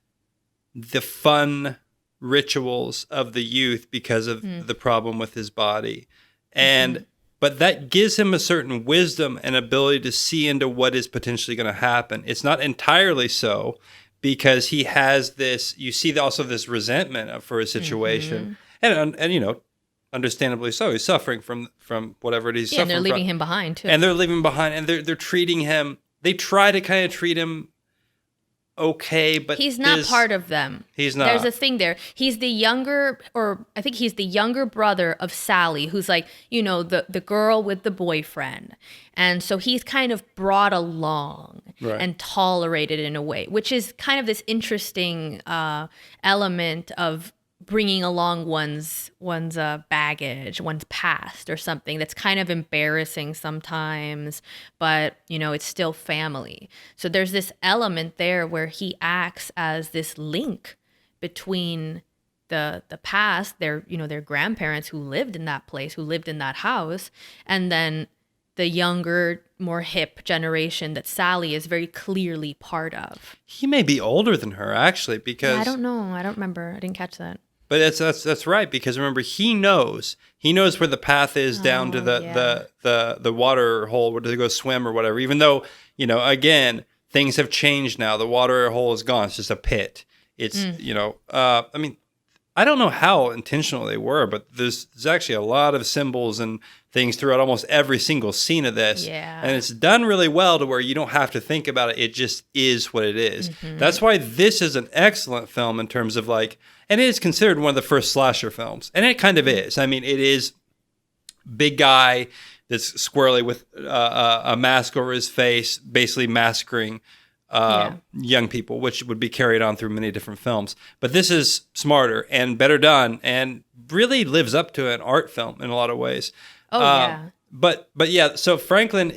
the fun rituals of the youth because of the problem with his body. And but that gives him a certain wisdom and ability to see into what is potentially going to happen. It's not entirely so, because he has this, you see also this resentment for his situation. And understandably so. He's suffering from whatever it is. Yeah, and they're leaving him behind too. And they're leaving him behind, and they're treating him, they try to kind of treat him okay, but he's not part of them. He's not. There's a thing there. He's the younger, or I think he's the younger brother of Sally, who's like, the girl with the boyfriend. And so he's kind of brought along and tolerated in a way, which is kind of this interesting element of bringing along one's baggage, one's past or something that's kind of embarrassing sometimes, but it's still family. So there's this element there where he acts as this link between the past, their grandparents who lived in that place, who lived in that house, and then the younger, more hip generation that Sally is very clearly part of. He may be older than her, actually, because... Yeah, I don't know. I don't remember. I didn't catch that. But that's right, because remember, he knows where the path is down to the water hole where to go swim or whatever. Even though, again, things have changed now. The water hole is gone. It's just a pit. It's I mean, I don't know how intentional they were, but there's actually a lot of symbols and things throughout almost every single scene of this. Yeah. And it's done really well to where you don't have to think about it. It just is what it is. Mm-hmm. That's why this is an excellent film in terms of and it is considered one of the first slasher films. And it kind of is. I mean, it is big guy that's squirrely with a mask over his face, basically massacring young people, which would be carried on through many different films. But this is smarter and better done and really lives up to an art film in a lot of ways. Oh, yeah. But yeah, so Franklin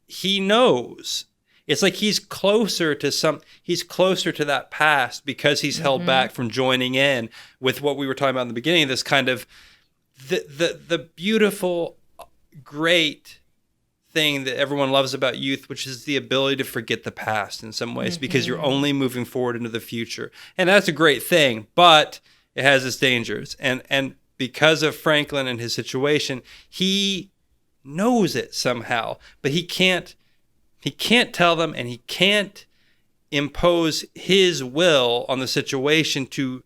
he knows. It's like he's closer to that past because he's held back from joining in with what we were talking about in the beginning, this kind of the beautiful, great thing that everyone loves about youth, which is the ability to forget the past in some ways because you're only moving forward into the future. And that's a great thing, but it has its dangers. And because of Franklin and his situation, he knows it somehow, but he can't tell them, and he can't impose his will on the situation to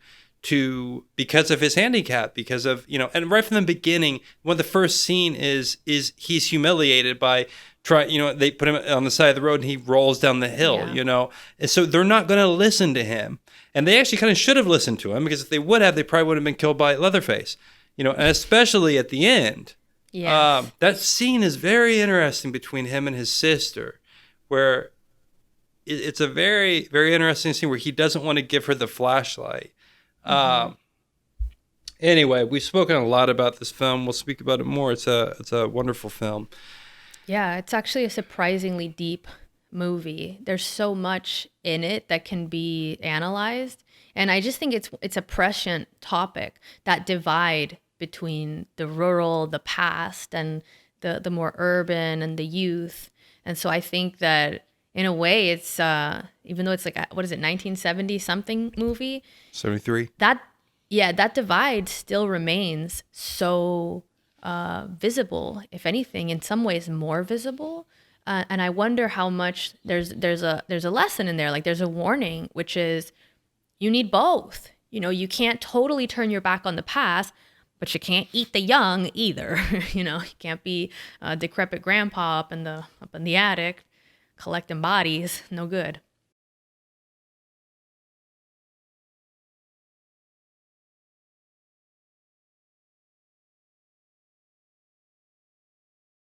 because of his handicap, because of and right from the beginning, when the first scene is he's humiliated by they put him on the side of the road and he rolls down the hill, and so they're not going to listen to him, and they actually kind of should have listened to him, because if they would have, they probably would have been killed by Leatherface, and especially at the end. Yes. That scene is very interesting between him and his sister, where it's a very, very interesting scene where he doesn't want to give her the flashlight. Anyway, we've spoken a lot about this film. We'll speak about it more. It's a wonderful film. Yeah, it's actually a surprisingly deep movie. There's so much in it that can be analyzed, and I just think it's a prescient topic, that divide between the rural, the past, and the more urban and the youth. And so I think that in a way it's even though it's like, what is it, 1970 something movie, 73, that divide still remains so visible, if anything in some ways more visible, and I wonder how much there's a lesson in there, like there's a warning, which is you need both. You can't totally turn your back on the past, but you can't eat the young either. You can't be a decrepit grandpa up in the attic collecting bodies. No good.